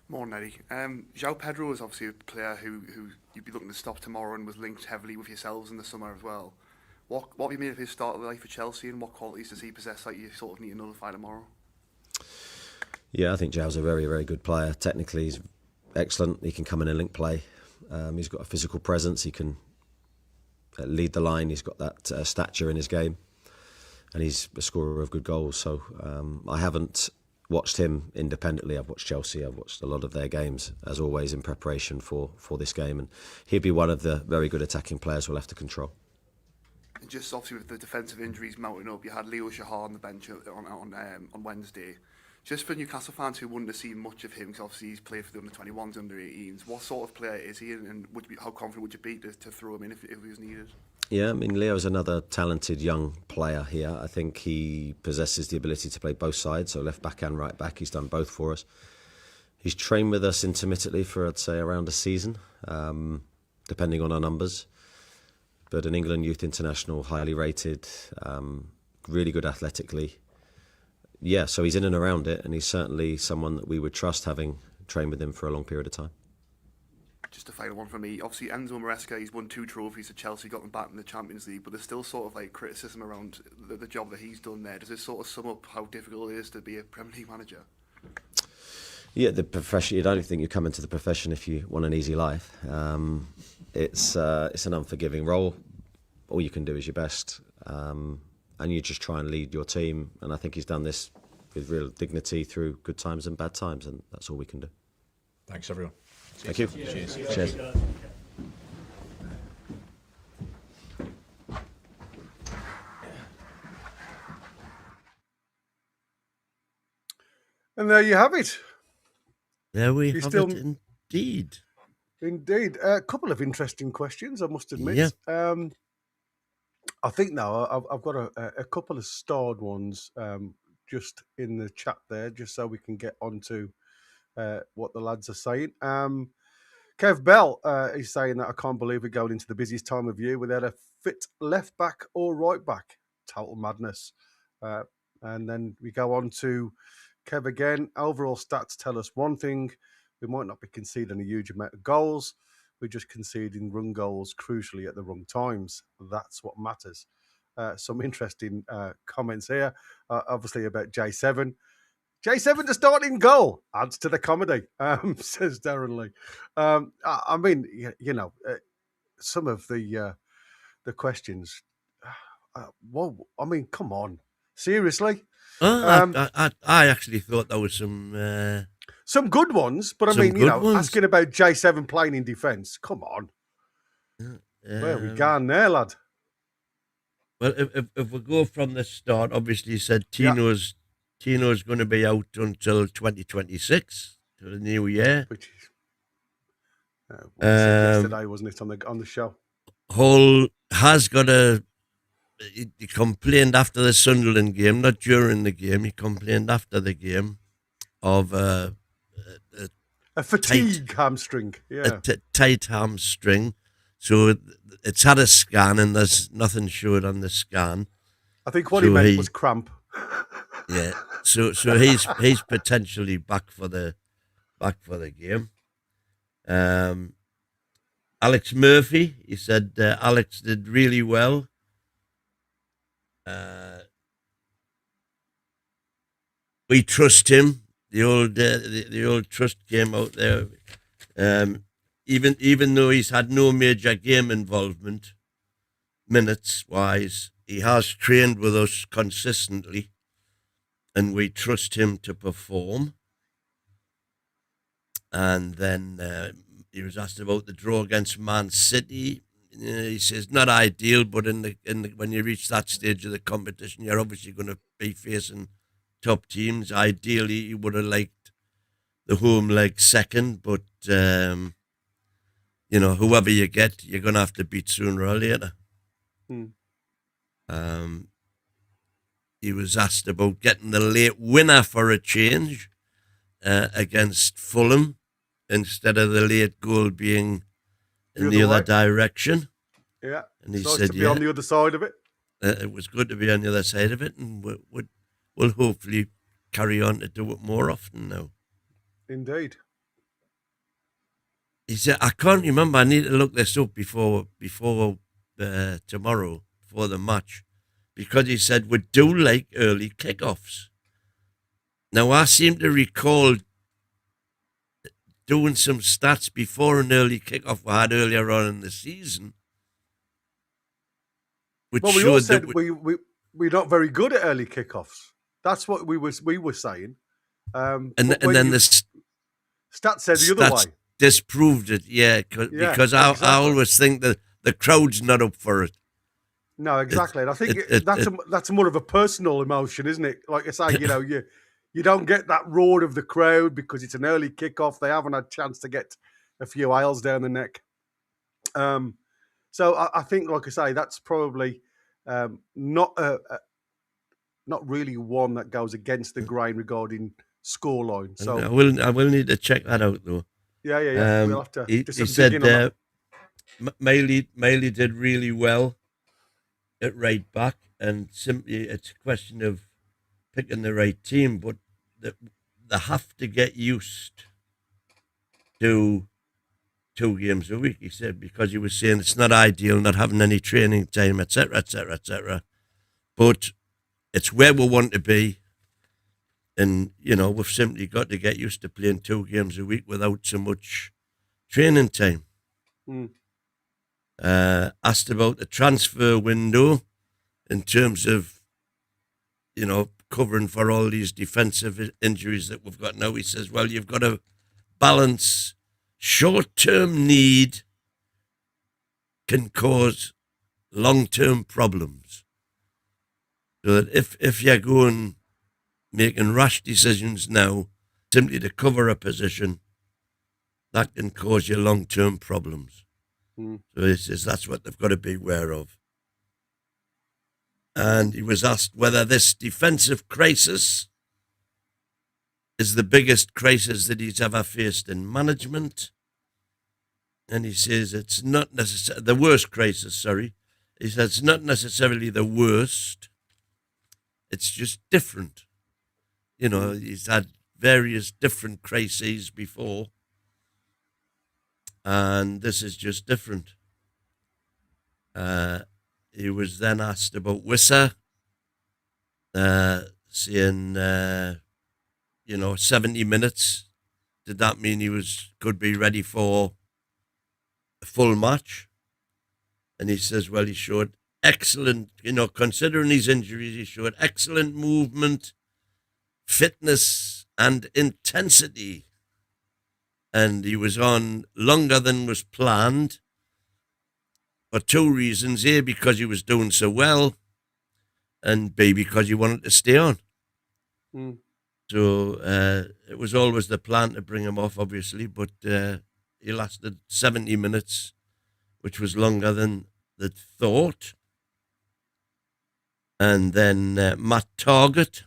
Morning, Eddie. João Pedro is obviously a player who you'd be looking to stop tomorrow and was linked heavily with yourselves in the summer as well. What have you made of his start of life for Chelsea, and what qualities does he possess that you sort of need to nullify tomorrow? Yeah, I think João's a very, very good player. Technically, he's excellent. He can come in and link play. He's got a physical presence. He can lead the line. He's got that stature in his game, and he's a scorer of good goals. So I haven't watched him independently. I've watched Chelsea. I've watched a lot of their games, as always, in preparation for this game, and he'd be one of the very good attacking players we'll have to control. just obviously with the defensive injuries mounting up, you had Leo Shahar on the bench on Wednesday. Just for Newcastle fans who wouldn't have seen much of him, because obviously he's played for the under-21s, under-18s, what sort of player is he, and how confident would you be to throw him in if he was needed? Yeah, I mean, Leo's another talented young player here. I think he possesses the ability to play both sides, so left back and right back. He's done both for us. He's trained with us intermittently for, I'd say, around a season, depending on our numbers. But an England youth international, highly rated, really good athletically. Yeah, so he's in and around it, and he's certainly someone that we would trust, having trained with him for a long period of time. Just a final one for me. Obviously, Enzo Maresca, he's won 2 trophies at Chelsea, got them back in the Champions League, but there's still sort of like criticism around the job that he's done there. Does this sort of sum up how difficult it is to be a Premier League manager? Yeah, the profession. You don't think you come into the profession if you want an easy life. It's an unforgiving role. All you can do is your best, and you just try and lead your team. And I think he's done this with real dignity through good times and bad times, and that's all we can do. Thanks, everyone. Thank you. Cheers. Cheers. And there you have it. There we have it indeed. Indeed. A couple of interesting questions, I must admit. Yeah. I think now I've got a couple of starred ones just in the chat there, just so we can get onto what the lads are saying. Kev Bell is saying that I can't believe we're going into the busiest time of year without a fit left back or right back. Total madness. And then we go on to Kev again. Overall stats tell us one thing. We might not be conceding a huge amount of goals. We're just conceding wrong goals crucially at the wrong times. That's what matters. Some interesting comments here, obviously about J7. J7 to starting goal adds to the comedy, says Darren Lee. I mean, you know, some of the questions. Whoa! I mean, come on, seriously. I actually thought there was some good ones, but I mean, you know, asking about J7 playing in defence. Come on, where are we going there, lad? Well, if we go from the start, obviously you said Tino's going to be out until 2026, to the new year. Which is yesterday, wasn't it, on the show? Hull has got he complained after the Sunderland game, not during the game. He complained after the game of a fatigue hamstring, a tight hamstring. So it's had a scan, and there's nothing showed on the scan. I think what he meant was cramp. Yeah. So he's potentially back for the game. Alex Murphy, he said Alex did really well. We trust him. The old trust came out there. Even though he's had no major game involvement, minutes wise, he has trained with us consistently, and we trust him to perform. And then he was asked about the draw against Man City. He says not ideal, but when you reach that stage of the competition, you're obviously going to be facing top teams. Ideally, he would have liked the home leg second, but you know, whoever you get, you're going to have to beat sooner or later. He was asked about getting the late winner for a change against Fulham, instead of the late goal being in the other direction. Yeah, and he nice said, to be on the other side of it. It was good to be on the other side of it, and we'll hopefully carry on to do it more often now. Indeed. He said, I can't remember. I need to look this up before tomorrow, before the match, because he said we do like early kickoffs. Now, I seem to recall doing some stats before an early kickoff we had earlier on in the season. Well, we all said we're not very good at early kickoffs. That's what we were saying. And then the stats said the other way. Disproved it, because I always think that the crowd's not up for it. No, exactly. And I think that's more of a personal emotion, isn't it? Like I say, you don't get that roar of the crowd because it's an early kickoff. They haven't had a chance to get a few aisles down the neck. So I think, like I say, that's probably not really one that goes against the grain regarding scoreline. So I will need to check that out though. Yeah. We'll have to He do some said digging on that. Maley did really well at right back, and simply it's a question of picking the right team, but they have to get used to 2 games a week, he said, because he was saying it's not ideal not having any training time, etc., etc., etc. But it's where we want to be, and we've simply got to get used to playing 2 games a week without so much training time. Asked about the transfer window in terms of covering for all these defensive injuries that we've got now. He says, well, you've got to balance short-term need can cause long-term problems. So that if you're making rash decisions now simply to cover a position, that can cause you long-term problems. So he says that's what they've got to be aware of. And he was asked whether this defensive crisis is the biggest crisis that he's ever faced in management. And he says it's not necessarily the worst crisis, sorry. He says it's not necessarily the worst. It's just different. He's had various different crises before. And this is just different. He was then asked about Wissa, saying, 70 minutes. Did that mean he could be ready for a full match? And he says, well, he showed excellent, considering his injuries, he showed excellent movement, fitness, and intensity. And he was on longer than was planned for 2 reasons. A, because he was doing so well, and B, because he wanted to stay on. So it was always the plan to bring him off, obviously, but he lasted 70 minutes, which was longer than they'd thought. And then Matt Targett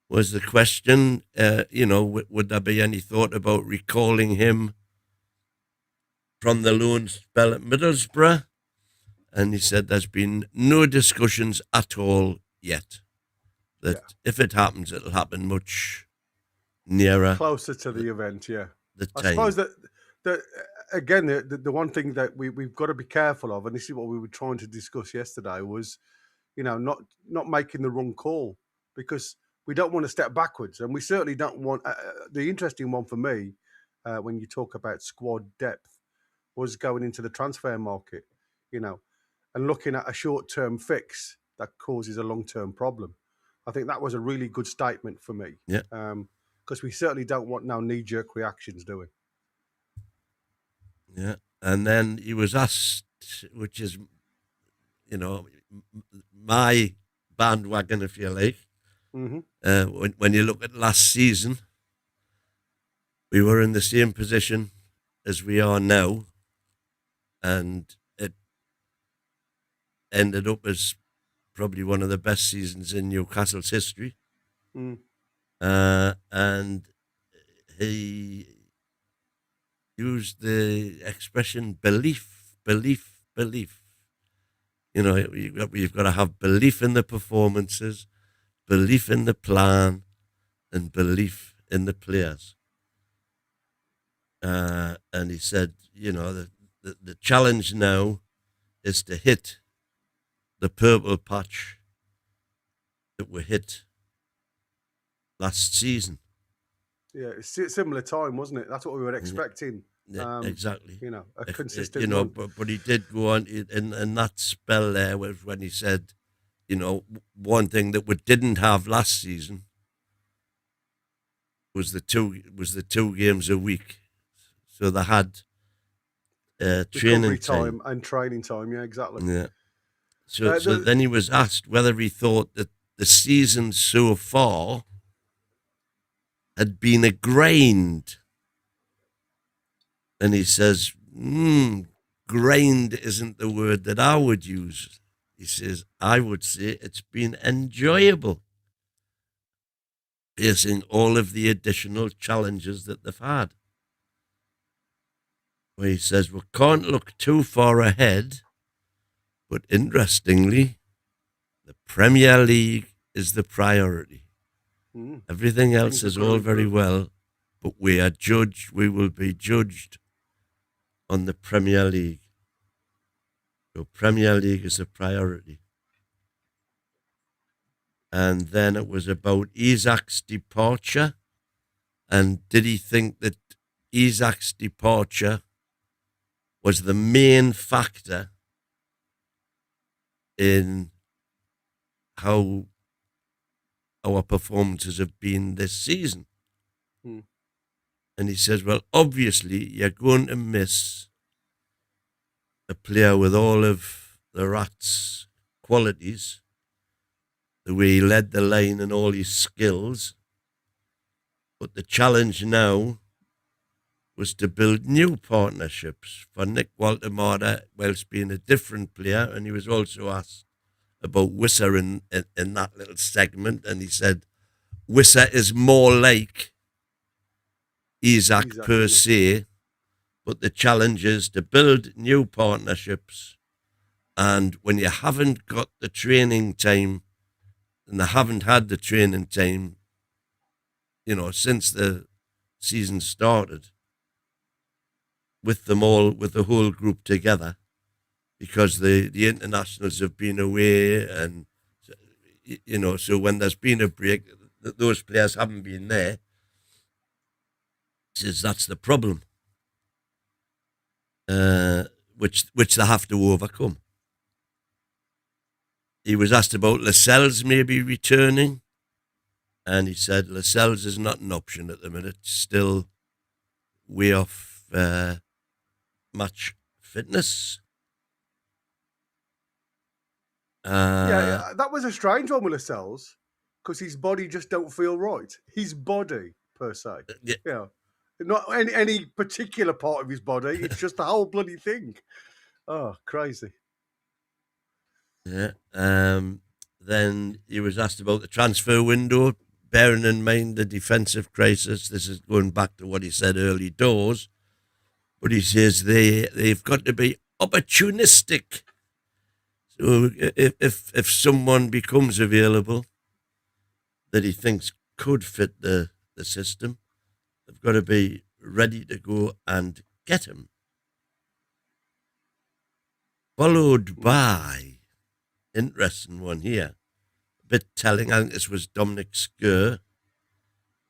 was the question, would there be any thought about recalling him from the loan spell at Middlesbrough? And he said there's been no discussions at all yet. That if it happens, it'll happen much nearer. Closer to the event, yeah. The time. I suppose that again, the one thing that we've got to be careful of, and this is what we were trying to discuss yesterday, was, not making the wrong call, because we don't want to step backwards, and we certainly don't want. The interesting one for me, when you talk about squad depth, was going into the transfer market, and looking at a short-term fix that causes a long-term problem. I think that was a really good statement for me. Yeah. Because we certainly don't want no knee-jerk reactions, do we? Yeah. And then he was asked, which is, my bandwagon, if you like. When you look at last season, we were in the same position as we are now, and it ended up as probably one of the best seasons in Newcastle's history. And he used the expression belief. You've got to have belief in the performances, belief in the plan, and belief in the players. And he said, the challenge now is to hit the purple patch that we hit last season. Yeah, it's a similar time, wasn't it? That's what we were expecting. Yeah, exactly. A consistent. But he did go on in that spell there was when he said, one thing that we didn't have last season was the two games a week. So they had training time and training time. Yeah, exactly. Yeah. So then he was asked whether he thought that the season so far had been a grind. And he says, grind isn't the word that I would use. He says, I would say it's been enjoyable, facing all of the additional challenges that they've had. Where he says, we can't look too far ahead, but interestingly, the Premier League is the priority. Everything else is all very well, but we will be judged on the Premier League. So Premier League is a priority. And then it was about Isak's departure. And did he think that Isak's departure was the main factor in how our performances have been this season? And he says, well, obviously you're going to miss a player with all of the Rat's qualities, the way he led the line and all his skills. But the challenge now was to build new partnerships for Nick Walter-Mata whilst being a different player. And he was also asked about Wissa in that little segment. And he said, Wissa is more like Isak per se, but the challenge is to build new partnerships. And when you haven't got the training time, and they haven't had the training time, since the season started, with them all, with the whole group together, because the internationals have been away, and so when there's been a break, those players haven't been there. Says that's the problem, which they have to overcome. He was asked about Lascelles maybe returning, and he said Lascelles is not an option at the minute, still way off match fitness. That was a strange one with Lascelles, because his body just don't feel right. His body, per se. Yeah. Not any particular part of his body. It's just the whole bloody thing. Oh, crazy. Yeah. Then he was asked about the transfer window, bearing in mind the defensive crisis. This is going back to what he said early doors. But he says they've got to be opportunistic. So if someone becomes available that he thinks could fit the system, they've got to be ready to go and get him. Followed by, interesting one here, a bit telling, I think this was Dominic Skur.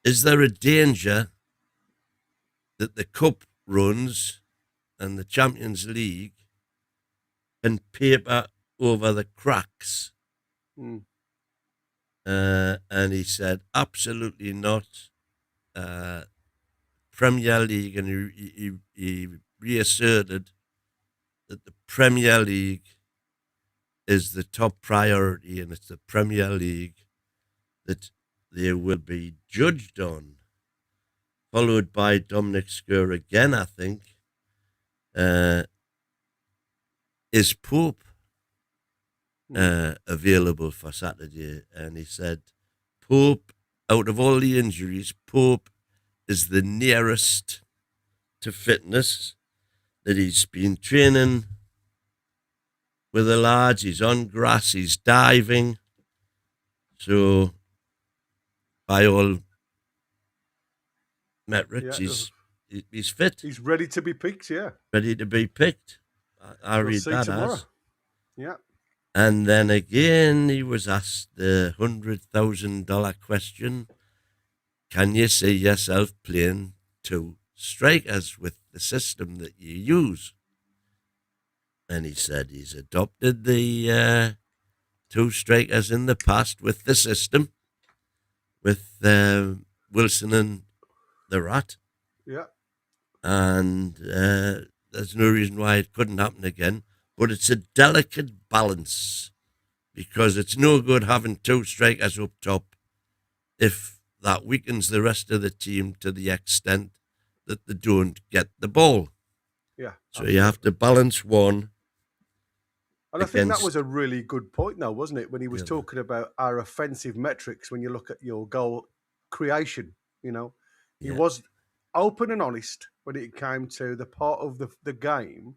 Is there a danger that the Cup runs and the Champions League can paper over the cracks? And he said, absolutely not. Premier League, and he reasserted that the Premier League is the top priority, and it's the Premier League that they will be judged on. Followed by Dominic Skur again, I think. Is Pope available for Saturday? And he said, Pope, out of all the injuries, Pope is the nearest to fitness, that he's been training with the lads, he's on grass, he's diving. So, by all metrics, he's fit. He's ready to be picked, yeah. Ready to be picked. I read that tomorrow. as. Yeah. And then again, he was asked the $100,000 question. Can you see yourself playing two strikers with the system that you use? And he said he's adopted the two strikers in the past with the system, with Wilson and the Rat. Yeah. And there's no reason why it couldn't happen again. but it's a delicate balance because it's no good having two strikers up top if that weakens the rest of the team to the extent that they don't get the ball. Yeah. So you have to balance one. And I think that was a really good point, though, wasn't it? When he was talking about our offensive metrics, when you look at your goal creation, he was open and honest when it came to the part of the game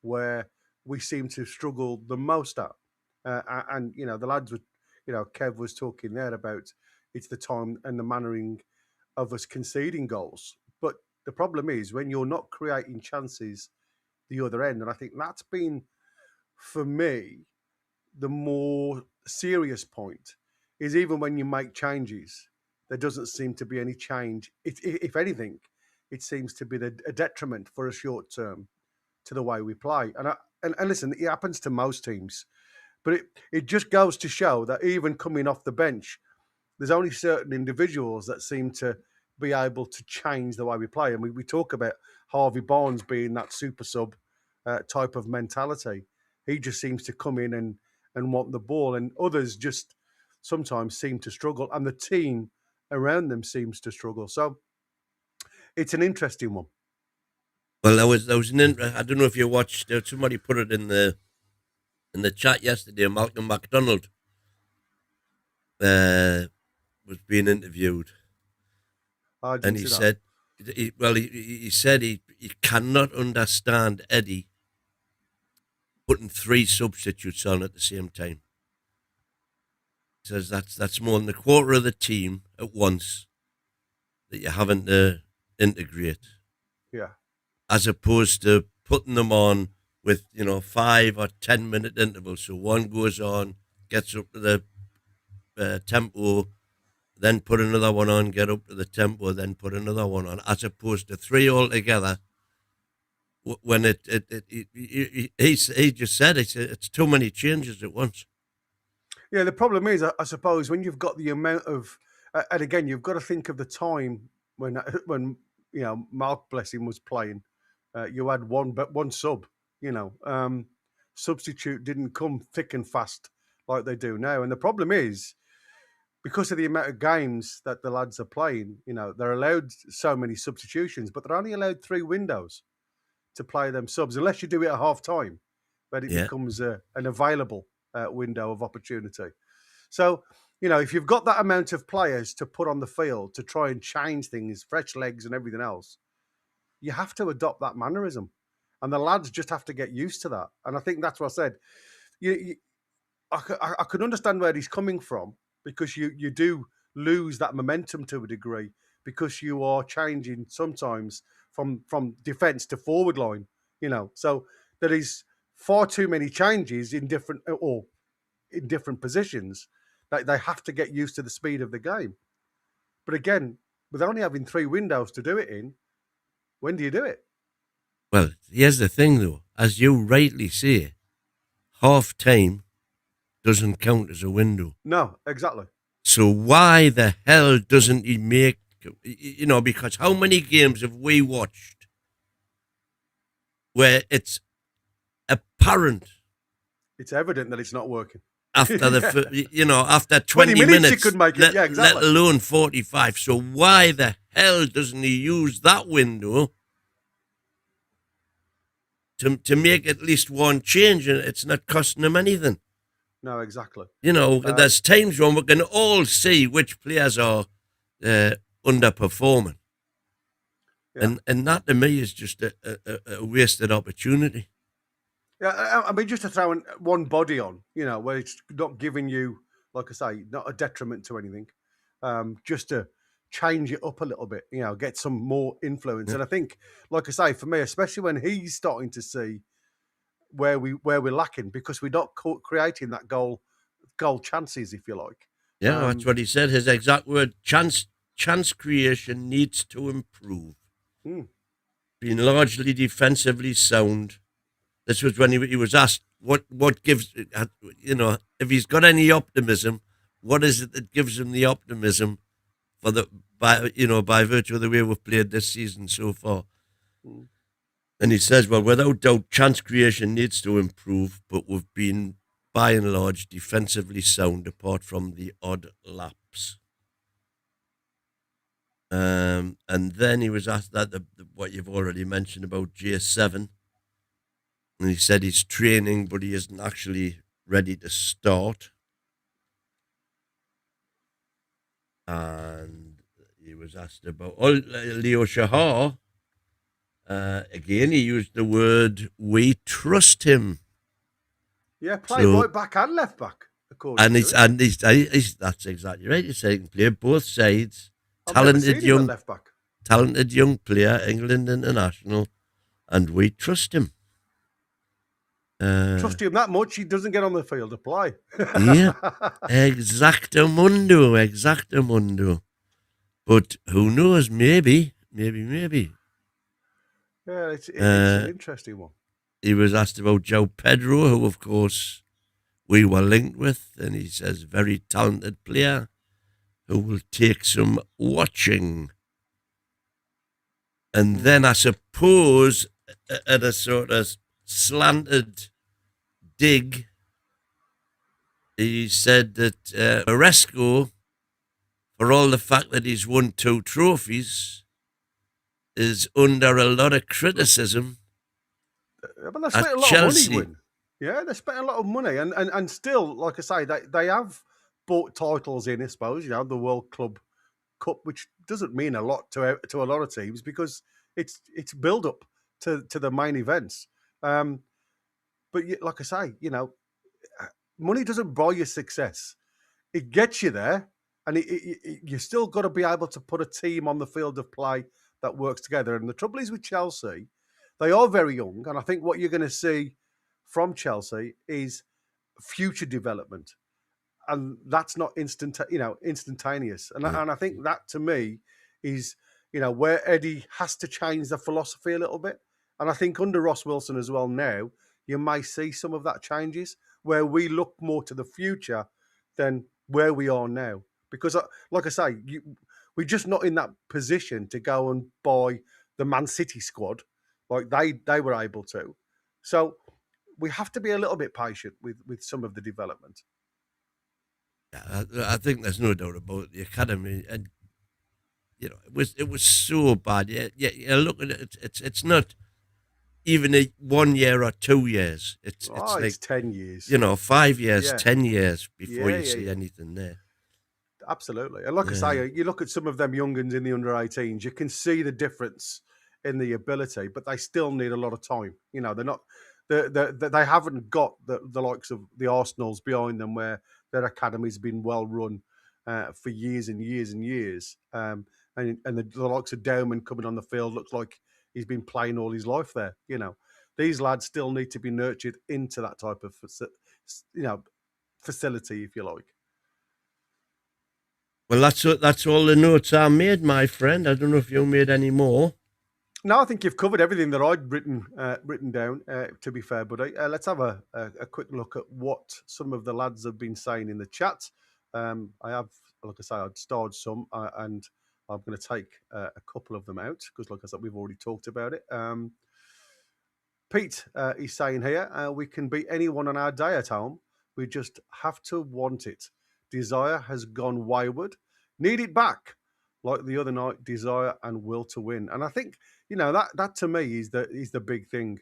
where we seem to struggle the most at. And the lads were, Kev was talking there about it's the time and the mannering of us conceding goals. But the problem is when you're not creating chances the other end, and I think that's been, for me, the more serious point is even when you make changes, there doesn't seem to be any change. If anything, it seems to be a detriment for a short term to the way we play. And listen, it happens to most teams, but it just goes to show that even coming off the bench, there's only certain individuals that seem to be able to change the way we play. And we talk about Harvey Barnes being that super sub type of mentality. He just seems to come in and want the ball, and others just sometimes seem to struggle, and the team around them seems to struggle. So it's an interesting one. Well, there was I don't know if you watched. Somebody put it in the chat yesterday. Malcolm MacDonald was being interviewed, and he said, he said he cannot understand Eddie putting 3 substitutes on at the same time. He says that's more than a quarter of the team at once that you're having to integrate. Yeah. As opposed to putting them on with, 5 or 10 minute intervals. So one goes on, gets up to the tempo, then put another one on, get up to the tempo, then put another one on, as opposed to 3 altogether. When he just said it's too many changes at once. Yeah, the problem is, I suppose, when you've got the amount of, and again, you've got to think of the time when Mark, bless him, was playing. You had one sub, substitute didn't come thick and fast like they do now. And the problem is, because of the amount of games that the lads are playing, they're allowed so many substitutions, but they're only allowed 3 windows to play them subs, unless you do it at half time, but it becomes an available window of opportunity. So, if you've got that amount of players to put on the field to try and change things, fresh legs and everything else, you have to adopt that mannerism. And the lads just have to get used to that. And I think that's what I said. I can understand where he's coming from, because you do lose that momentum to a degree, because you are changing sometimes from defence to forward line, So there is far too many changes in different positions that they have to get used to the speed of the game. But again, with only having 3 windows to do it in, when do you do it? Well, here's the thing, though. As you rightly say, half time doesn't count as a window. No, exactly. So why the hell doesn't he make, because how many games have we watched where it's apparent, it's evident that it's not working after after 20 minutes he could make it, let alone 45. So why the hell doesn't he use that window to make at least one change, and it's not costing him anything? No, exactly. There's times when we can all see which players are underperforming. Yeah. And that, to me, is just a wasted opportunity. Yeah, I mean, just to throw one body on, where it's not giving you, like I say, not a detriment to anything, just to change it up a little bit, get some more influence. Yeah. And I think, like I say, for me, especially when he's starting to see where we're lacking, because we're not creating that goal chances, if you like. Yeah, that's what he said. His exact word: chance creation needs to improve. Being largely defensively sound. This was when he was asked what gives, if he's got any optimism, what is it that gives him the optimism by virtue of the way we've played this season so far. And he says, well, without doubt, chance creation needs to improve, but we've been, by and large, defensively sound apart from the odd lapse. And then he was asked that what you've already mentioned about J7. And he said he's training, but he isn't actually ready to start. And he was asked about Leo Shahar. Again, he used the word, we trust him. Yeah, play right back and left back. And he's that's exactly right. He said he can play both sides. Talented young player, England international, and we trust him. Trust him that much, he doesn't get on the field to play. Yeah, exactamundo. But who knows? Maybe. Yeah, it's an interesting one. He was asked about João Pedro, who, of course, we were linked with, and he says, very talented player who will take some watching. And then I suppose at a sort of slanted dig, he said that Oresco, for all the fact that he's won 2 trophies, is under a lot of criticism. But they spent a lot Chelsea. of money, Win. Yeah, they spent a lot of money, and still, like I say, they have bought titles in, I suppose, the World Club Cup, which doesn't mean a lot to a lot of teams because it's build up to the main events. But like I say, money doesn't buy you success. It gets you there, and you still got to be able to put a team on the field of play that works together. And the trouble is with Chelsea, they are very young, and I think what you're going to see from Chelsea is future development, and that's not instantaneous. And I think that to me is where Eddie has to change the philosophy a little bit. And I think under Ross Wilson as well now, you may see some of that changes where we look more to the future than where we are now. Because, like I say, we're just not in that position to go and buy the Man City squad like they were able to. So we have to be a little bit patient with some of the development. Yeah, I think there's no doubt about the academy, and it was so bad. Yeah, look at it. It's not even 1 year or 2 years. It's like 10 years. 5 years, 10 years before you see anything there. Absolutely. And like I say, you look at some of them young'uns in the under-18s, you can see the difference in the ability, but they still need a lot of time. They're not, they haven't got the likes of the Arsenals behind them where their academy's been well run for years and years and years. And the likes of Dowman coming on the field looks like he's been playing all his life there. These lads still need to be nurtured into that type of, facility, if you like. Well, that's all the notes I made, my friend. I don't know if you made any more. No, I think you've covered everything that I'd written down, to be fair, buddy. Let's have a quick look at what some of the lads have been saying in the chat. I have, like I say, I'd starred some, and I'm going to take a couple of them out because, like I said, we've already talked about it. Pete is saying here, we can beat anyone on our day at home. We just have to want it. Desire has gone wayward. Need it back. Like the other night, desire and will to win. And I think, that to me is the big thing.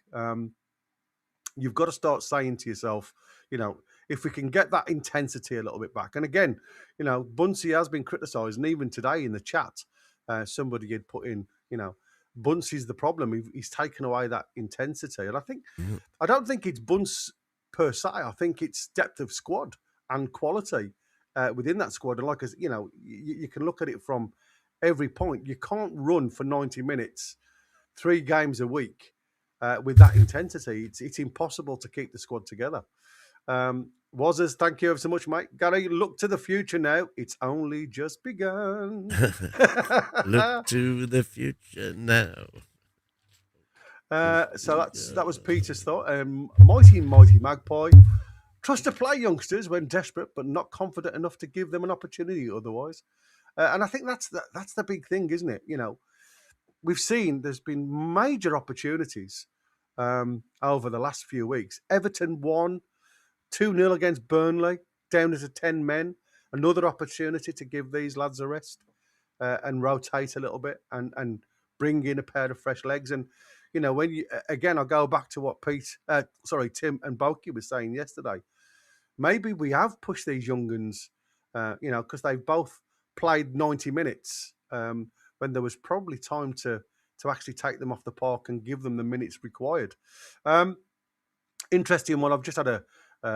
You've got to start saying to yourself, if we can get that intensity a little bit back. And again, Bunsey has been criticised, and even today in the chat, somebody had put in, Bunsey's the problem. He's taken away that intensity. And I don't think it's Bunce per se. I think it's depth of squad and quality within that squad. And like, you can look at it from every point. You can't run for 90 minutes, 3 games a week with that intensity. It's impossible to keep the squad together. Wazzers, thank you ever so much, mate. Gotta look to the future now. It's only just begun. Look to the future now. So that was Peter's thought. Mighty Magpie. Trust to play youngsters when desperate, but not confident enough to give them an opportunity otherwise. And I think that's the big thing, isn't it? we've seen there's been major opportunities over the last few weeks. Everton won 2-0 against Burnley, down to 10 men. Another opportunity to give these lads a rest and rotate a little bit and bring in a pair of fresh legs. And, you know, when you, again, I go back to what Tim and Boki was saying yesterday. Maybe we have pushed these young uns, you know, because they've both played 90 minutes when there was probably time to actually take them off the park and give them the minutes required. Interesting one. I've just had a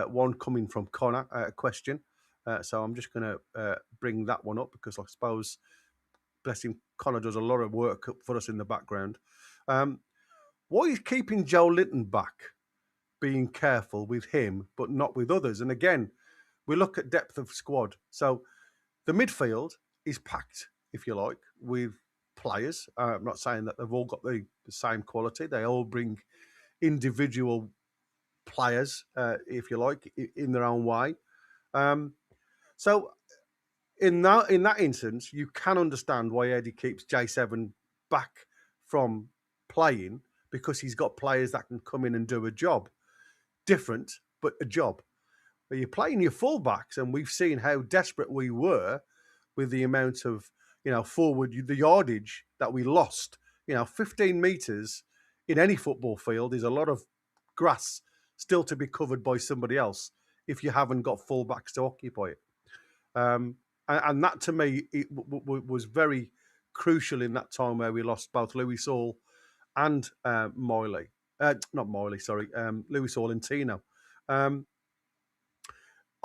one coming from Connor, a question. So I'm just going to bring that one up because I suppose, bless him, Connor does a lot of work for us in the background. Why is keeping Joe Linton back being careful with him but not with others? And again, we look at depth of squad. So the midfield is packed, if you like, with players. I'm not saying that they've all got the same quality. They all bring individual players, if you like, in their own way. So in that instance, you can understand why Eddie keeps J7 back from playing, because he's got players that can come in and do a job. Different, but a job. But you're playing your fullbacks, and we've seen how desperate we were with the amount of, you know, forward, the yardage that we lost. You know, 15 metres in any football field is a lot of grass still to be covered by somebody else if you haven't got fullbacks to occupy it. And that, to me, was very crucial in that time where we lost both Lewis Hall and Lewis Hall and Tino.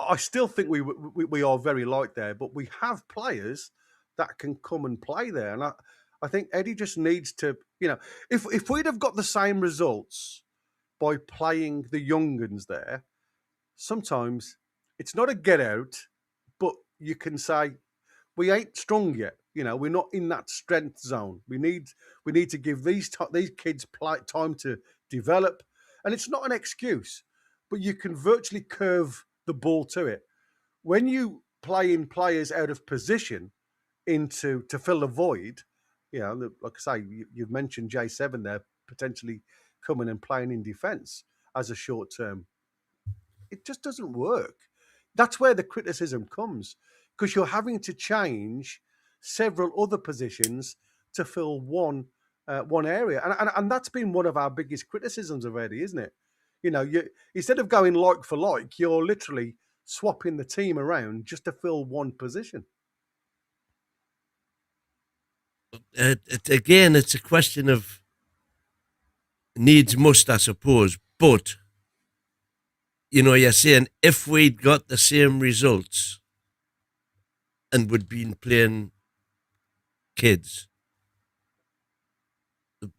I still think we are very light there, but we have players that can come and play there. And I think Eddie just needs to, you know, if we'd have got the same results by playing the young uns there, sometimes it's not a get out, but you can say, we ain't strong yet. You know, we're not in that strength zone. We need to give these kids time to develop. And it's not an excuse, but you can virtually curve the ball to it. When you play in players out of position to fill a void, you know, like I say, you've mentioned J7 there, potentially coming and playing in defence as a short term. It just doesn't work. That's where the criticism comes, because you're having to change several other positions to fill one area. And that's been one of our biggest criticisms of Eddie, isn't it? You know, instead of going like for like, you're literally swapping the team around just to fill one position. Again, it's a question of needs must, I suppose. But, you know, you're saying if we'd got the same results and we'd been playing kids,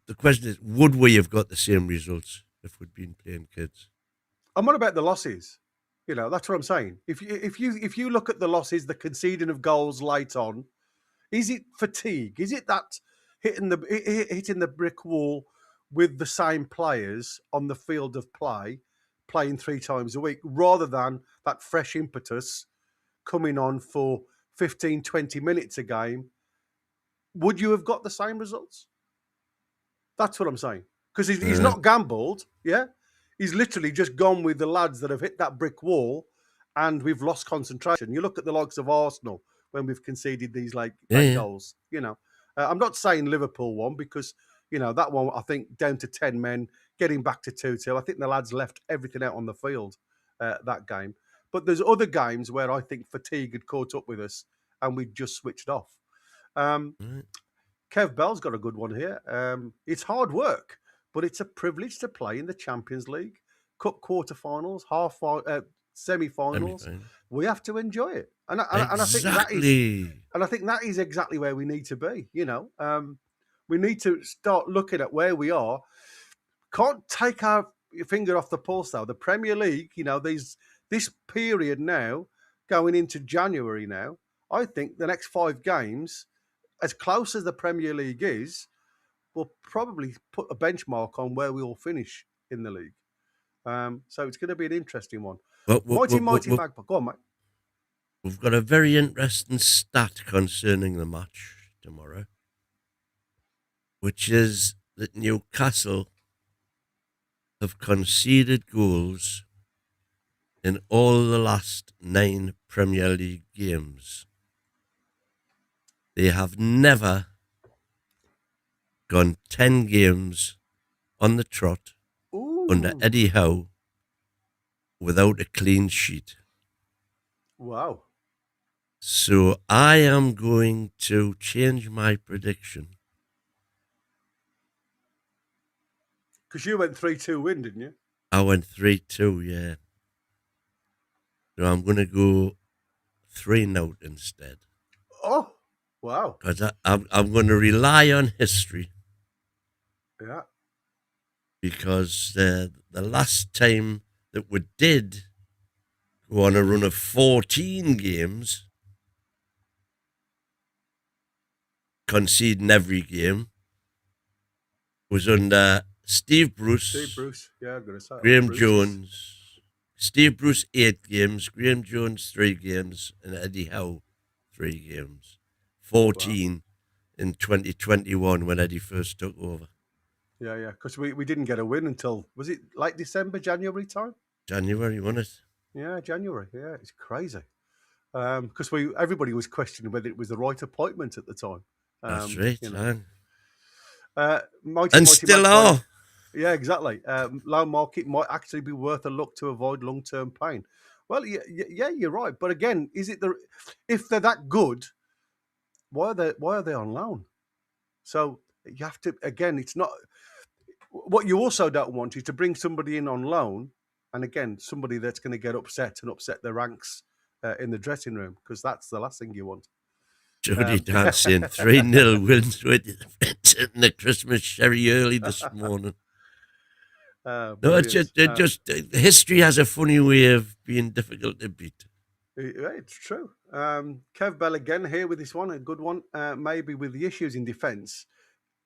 the question is, would we have got the same results if we'd been playing kids? I'm not about the losses. You know, that's what I'm saying. If you look at the losses, the conceding of goals late on, is it fatigue? Is it that hitting the brick wall with the same players on the field of play, playing 3 times a week, rather than that fresh impetus coming on for 15, 20 minutes a game? Would you have got the same results? That's what I'm saying. Because he's not gambled, yeah? He's literally just gone with the lads that have hit that brick wall, and we've lost concentration. You look at the likes of Arsenal when we've conceded these late goals. You know, I'm not saying Liverpool won, because, you know, that one, I think, down to 10 men, getting back to 2-2. I think the lads left everything out on the field that game. But there's other games where I think fatigue had caught up with us and we just switched off. Kev Bell's got a good one here. It's hard work, but it's a privilege to play in the Champions League, Cup quarterfinals, semi-finals. We have to enjoy it, and I think that is exactly where we need to be. You know, we need to start looking at where we are. Can't take our finger off the pulse though. The Premier League, you know, this period now going into January now. I think the next 5 games, as close as the Premier League is, will probably put a benchmark on where we will finish in the league. So it's going to be an interesting one. Mighty Magpie. Go on, mate. We've got a very interesting stat concerning the match tomorrow. which is that Newcastle have conceded goals in all the last 9 Premier League games. They have never gone 10 games on the trot under Eddie Howe without a clean sheet. Wow. So I am going to change my prediction. Because you went 3-2 win, didn't you? I went 3-2, yeah. So I'm going to go 3-0 instead. Oh, wow. Because I'm going to rely on history. Yeah. Because the last time that we did go on a run of 14 games, conceding every game, was under Steve Bruce, Yeah, I'm going to say Graham Bruce. Jones. Steve Bruce 8 games, Graham Jones 3 games, and Eddie Howe 3 games. 14 in 2021 when Eddie first took over. Yeah. Because we didn't get a win until, was it late December, January time? January, wasn't it? Yeah, January. Yeah, it's crazy. Because everybody was questioning whether it was the right appointment at the time. That's right, man. And still are. Yeah, exactly. Low market might actually be worth a look to avoid long-term pain. Well, yeah, you're right. But again, if they're that good, why are they on loan? So you have to, again, it's not. What you also don't want is to bring somebody in on loan, and again, somebody that's going to get upset and upset the ranks in the dressing room, because that's the last thing you want. Jody dancing 3-0 wins with the Christmas sherry early this morning. No, it's just history has a funny way of being difficult to beat. It's true. Kev Bell again here with this one, a good one. Maybe with the issues in defence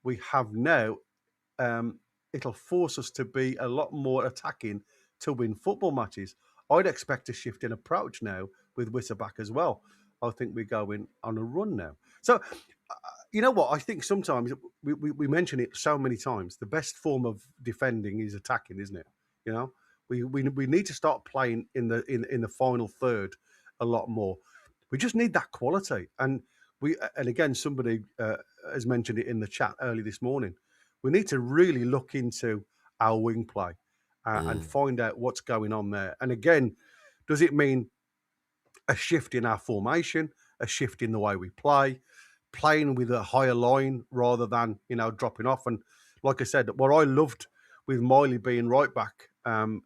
we have now, it'll force us to be a lot more attacking to win football matches. I'd expect a shift in approach now with Witter back as well. I think we're going on a run now. So, you know what? I think sometimes we mention it so many times. The best form of defending is attacking, isn't it? You know, we need to start playing in the final third a lot more. We just need that quality, and again, somebody has mentioned it in the chat early this morning. We need to really look into our wing play and find out what's going on there. And again, does it mean a shift in our formation, a shift in the way we play, playing with a higher line rather than, dropping off? And like I said, what I loved with Miley being right back on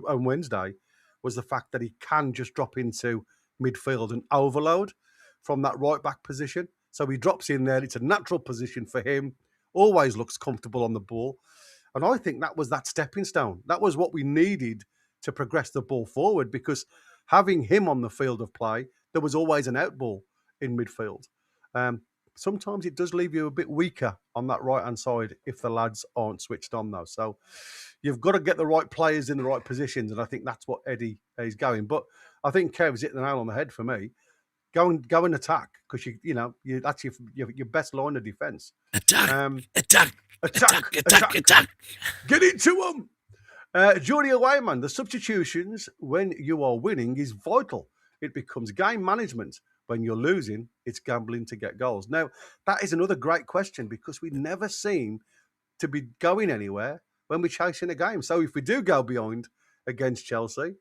Wednesday was the fact that he can just drop into midfield and overload from that right back position. So he drops in there. It's a natural position for him. Always looks comfortable on the ball. And I think that was that stepping stone. That was what we needed to progress the ball forward, because having him on the field of play, there was always an out ball in midfield. Sometimes it does leave you a bit weaker on that right-hand side if the lads aren't switched on, though. So you've got to get the right players in the right positions, and I think that's what Eddie is going. But I think Kev's hit the nail on the head for me. Go and attack, because that's your best line of defence. Attack! Get into them. Jordy Awayman, the substitutions when you are winning is vital. It becomes game management. When you're losing, it's gambling to get goals. Now, that is another great question, because we never seem to be going anywhere when we're chasing a game. So if we do go behind against Chelsea,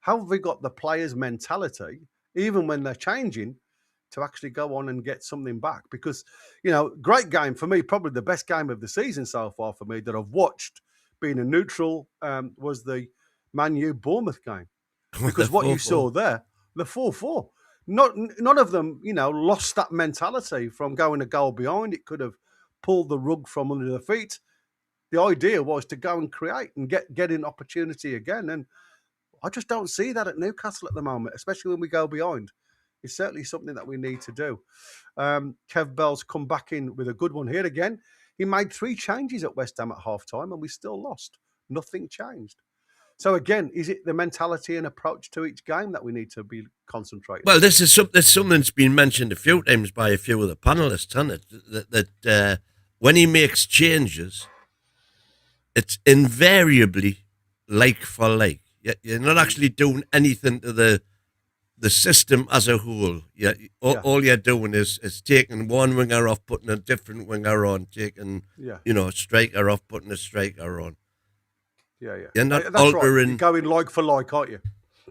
how have we got the players' mentality, even when they're changing, to actually go on and get something back? Because, great game for me, probably the best game of the season so far for me that I've watched, being a neutral, was the Man U Bournemouth game. Because what you saw there, the 4-4, none of them, lost that mentality from going a goal behind. It could have pulled the rug from under their feet. The idea was to go and create and get an opportunity again. And I just don't see that at Newcastle at the moment, especially when we go behind. It's certainly something that we need to do. Kev Bell's come back in with a good one here again. He made 3 changes at West Ham at half-time and we still lost. Nothing changed. So again, is it the mentality and approach to each game that we need to be concentrating? Well, this is something that's been mentioned a few times by a few of the panelists, hasn't it? That when he makes changes, it's invariably like for like. You're not actually doing anything to the system as a whole. All you're doing is taking one winger off, putting a different winger on, taking a striker off, putting a striker on. Yeah. You're not That's altering. Right. You're going like for like, aren't you?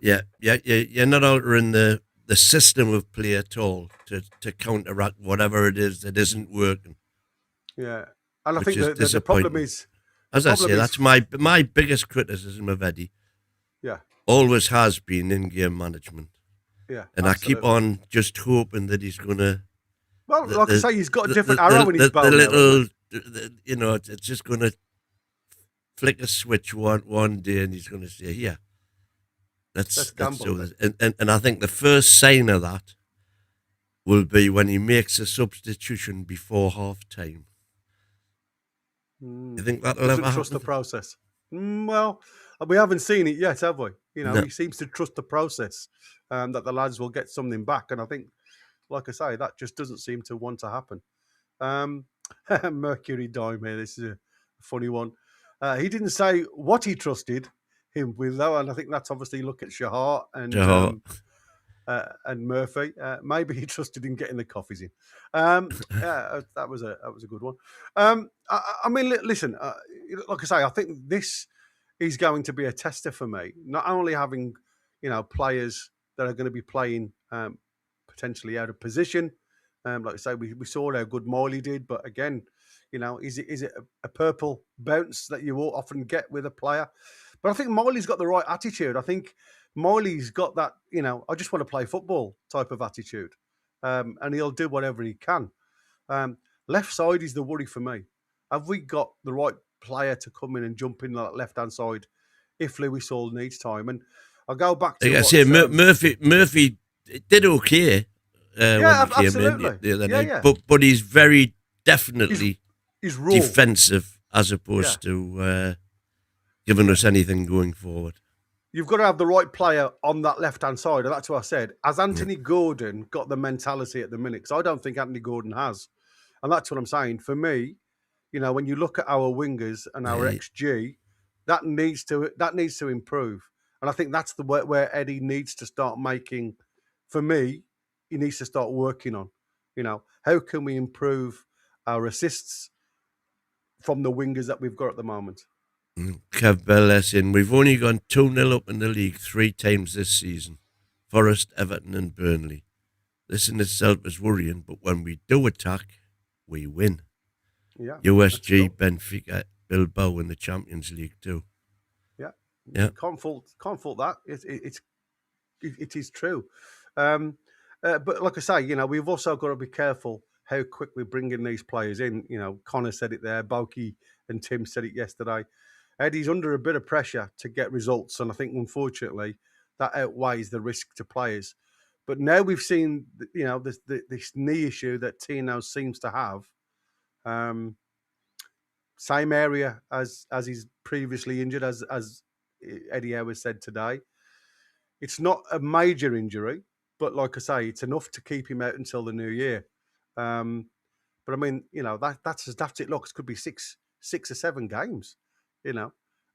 Yeah. You're not altering the system of play at all to counteract whatever it is that isn't working. Yeah, and I think the problem is, as I say, that's my biggest criticism of Eddie. Yeah, always has been in-game management. Yeah, and absolutely. I keep on just hoping that he's gonna. Well, like I say, he's got a different arrow in his bow. It's just gonna flick a switch one day, and he's gonna say, "Yeah, let's do this." And I think the first sign of that will be when he makes a substitution before half time. You think that'll ever happen? Trust the process. Well, we haven't seen it yet, have we? No. He seems to trust the process, that the lads will get something back. And I think, like I say, that just doesn't seem to want to happen. Mercury Dime here, this is a funny one. He didn't say what he trusted him with, though, and I think that's obviously look at Shahar and Murphy. Maybe he trusted in getting the coffees in. That was a good one. I mean, listen, like I say, I think this is going to be a tester for me. Not only having players that are going to be playing potentially out of position. Like I say, we saw how good Miley did, but again, is it a purple bounce that you will often get with a player? But I think Miley's got the right attitude. I think Miley's got that, I just want to play football type of attitude. And he'll do whatever he can. Left side is the worry for me. Have we got the right player to come in and jump in that left-hand side if Lewis Hall needs time? And I'll go back to Murphy did okay when he came in the other night. But he's very definitely he's raw. Defensive as opposed to giving us anything going forward. You've got to have the right player on that left-hand side, and that's what I said. Has Anthony Gordon got the mentality at the minute? Because I don't think Anthony Gordon has. And that's what I'm saying. For me, when you look at our wingers and our XG, that needs to improve. And I think that's the where Eddie needs to start making, for me, he needs to start working on. How can we improve our assists from the wingers that we've got at the moment? Kev Bell in. We've only gone 2-0 up in the league 3 times this season. Forest, Everton and Burnley. This in itself is worrying, but when we do attack, we win. Yeah, USG, Benfica, Bilbao in the Champions League too. Yeah. Can't fault that. It is true. But like I say, we've also got to be careful how quick we bring in these players in. Connor said it there. Boki and Tim said it yesterday. Eddie's under a bit of pressure to get results, and I think, unfortunately, that outweighs the risk to players. But now we've seen, this knee issue that Tino seems to have. Same area as he's previously injured, as Eddie Howe said today. It's not a major injury, but like I say, it's enough to keep him out until the new year. But I mean, that's it. Look, it could be six or 7 games.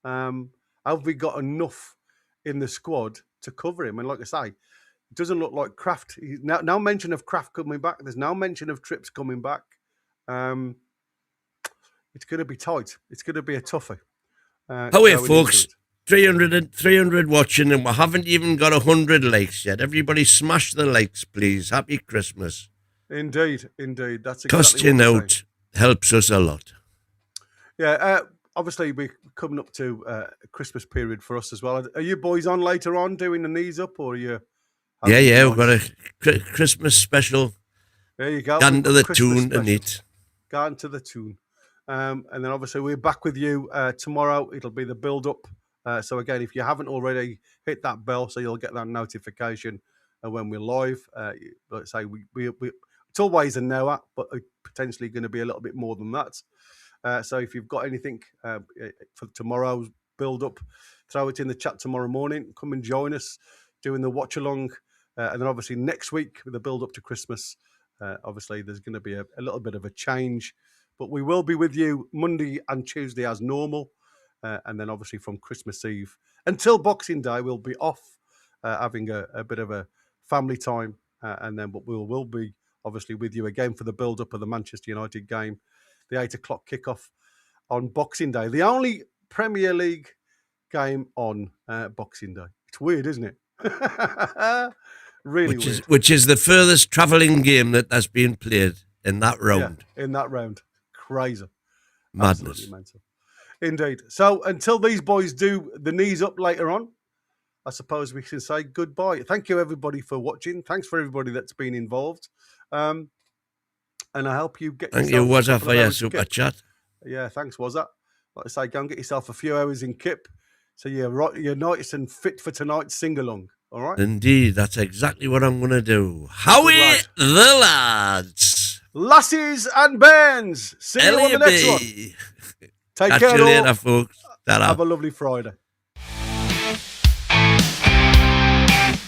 Have we got enough in the squad to cover him? And like I say, it doesn't look like Kraft. No mention of Kraft coming back. There's no mention of Trips coming back. It's going to be tight. It's going to be a toughie. Howe, folks, 300 watching, and we haven't even got 100 likes yet. Everybody smash the likes, please. Happy Christmas. Indeed. That's exactly Costing out helps us a lot. Yeah, obviously we're coming up to Christmas period for us as well. Are you boys on later on doing the knees up, or are you? Yeah, we've got a Christmas special. There you go. Gone to the tune and it. Gone to the tune. And then obviously we're back with you tomorrow. It'll be the build-up. So again, if you haven't already, hit that bell so you'll get that notification when we're live. Let's say we it's always an hour, but potentially going to be a little bit more than that. So if you've got anything for tomorrow, build up. Throw it in the chat tomorrow morning. Come and join us doing the watch along. And then obviously next week with the build up to Christmas, obviously there's going to be a little bit of a change. But we will be with you Monday and Tuesday as normal. And then obviously from Christmas Eve until Boxing Day, we'll be off having a bit of a family time. And then but we will be obviously with you again for the build up of the Manchester United game, the 8 o'clock kickoff on Boxing Day. The only Premier League game on Boxing Day. It's weird, isn't it? Really weird. Which is the furthest travelling game that has been played in that round. Yeah, in that round. Crazy. Madness. Absolutely mental. Indeed. So until these boys do the knees up later on, I suppose we can say goodbye. Thank you, everybody, for watching. Thanks for everybody that's been involved. And I hope you get Thank you, Wazza, for your super chat. Yeah, thanks, Wazza. Like I say, go and get yourself a few hours in Kip so you're nice and fit for tonight's sing-along. All right? Indeed, that's exactly what I'm going to do. Howie the lads. Lassies and Bairns. See you on the next one. Take Catch care, you all. later, folks. Ta-ra. Have a lovely Friday.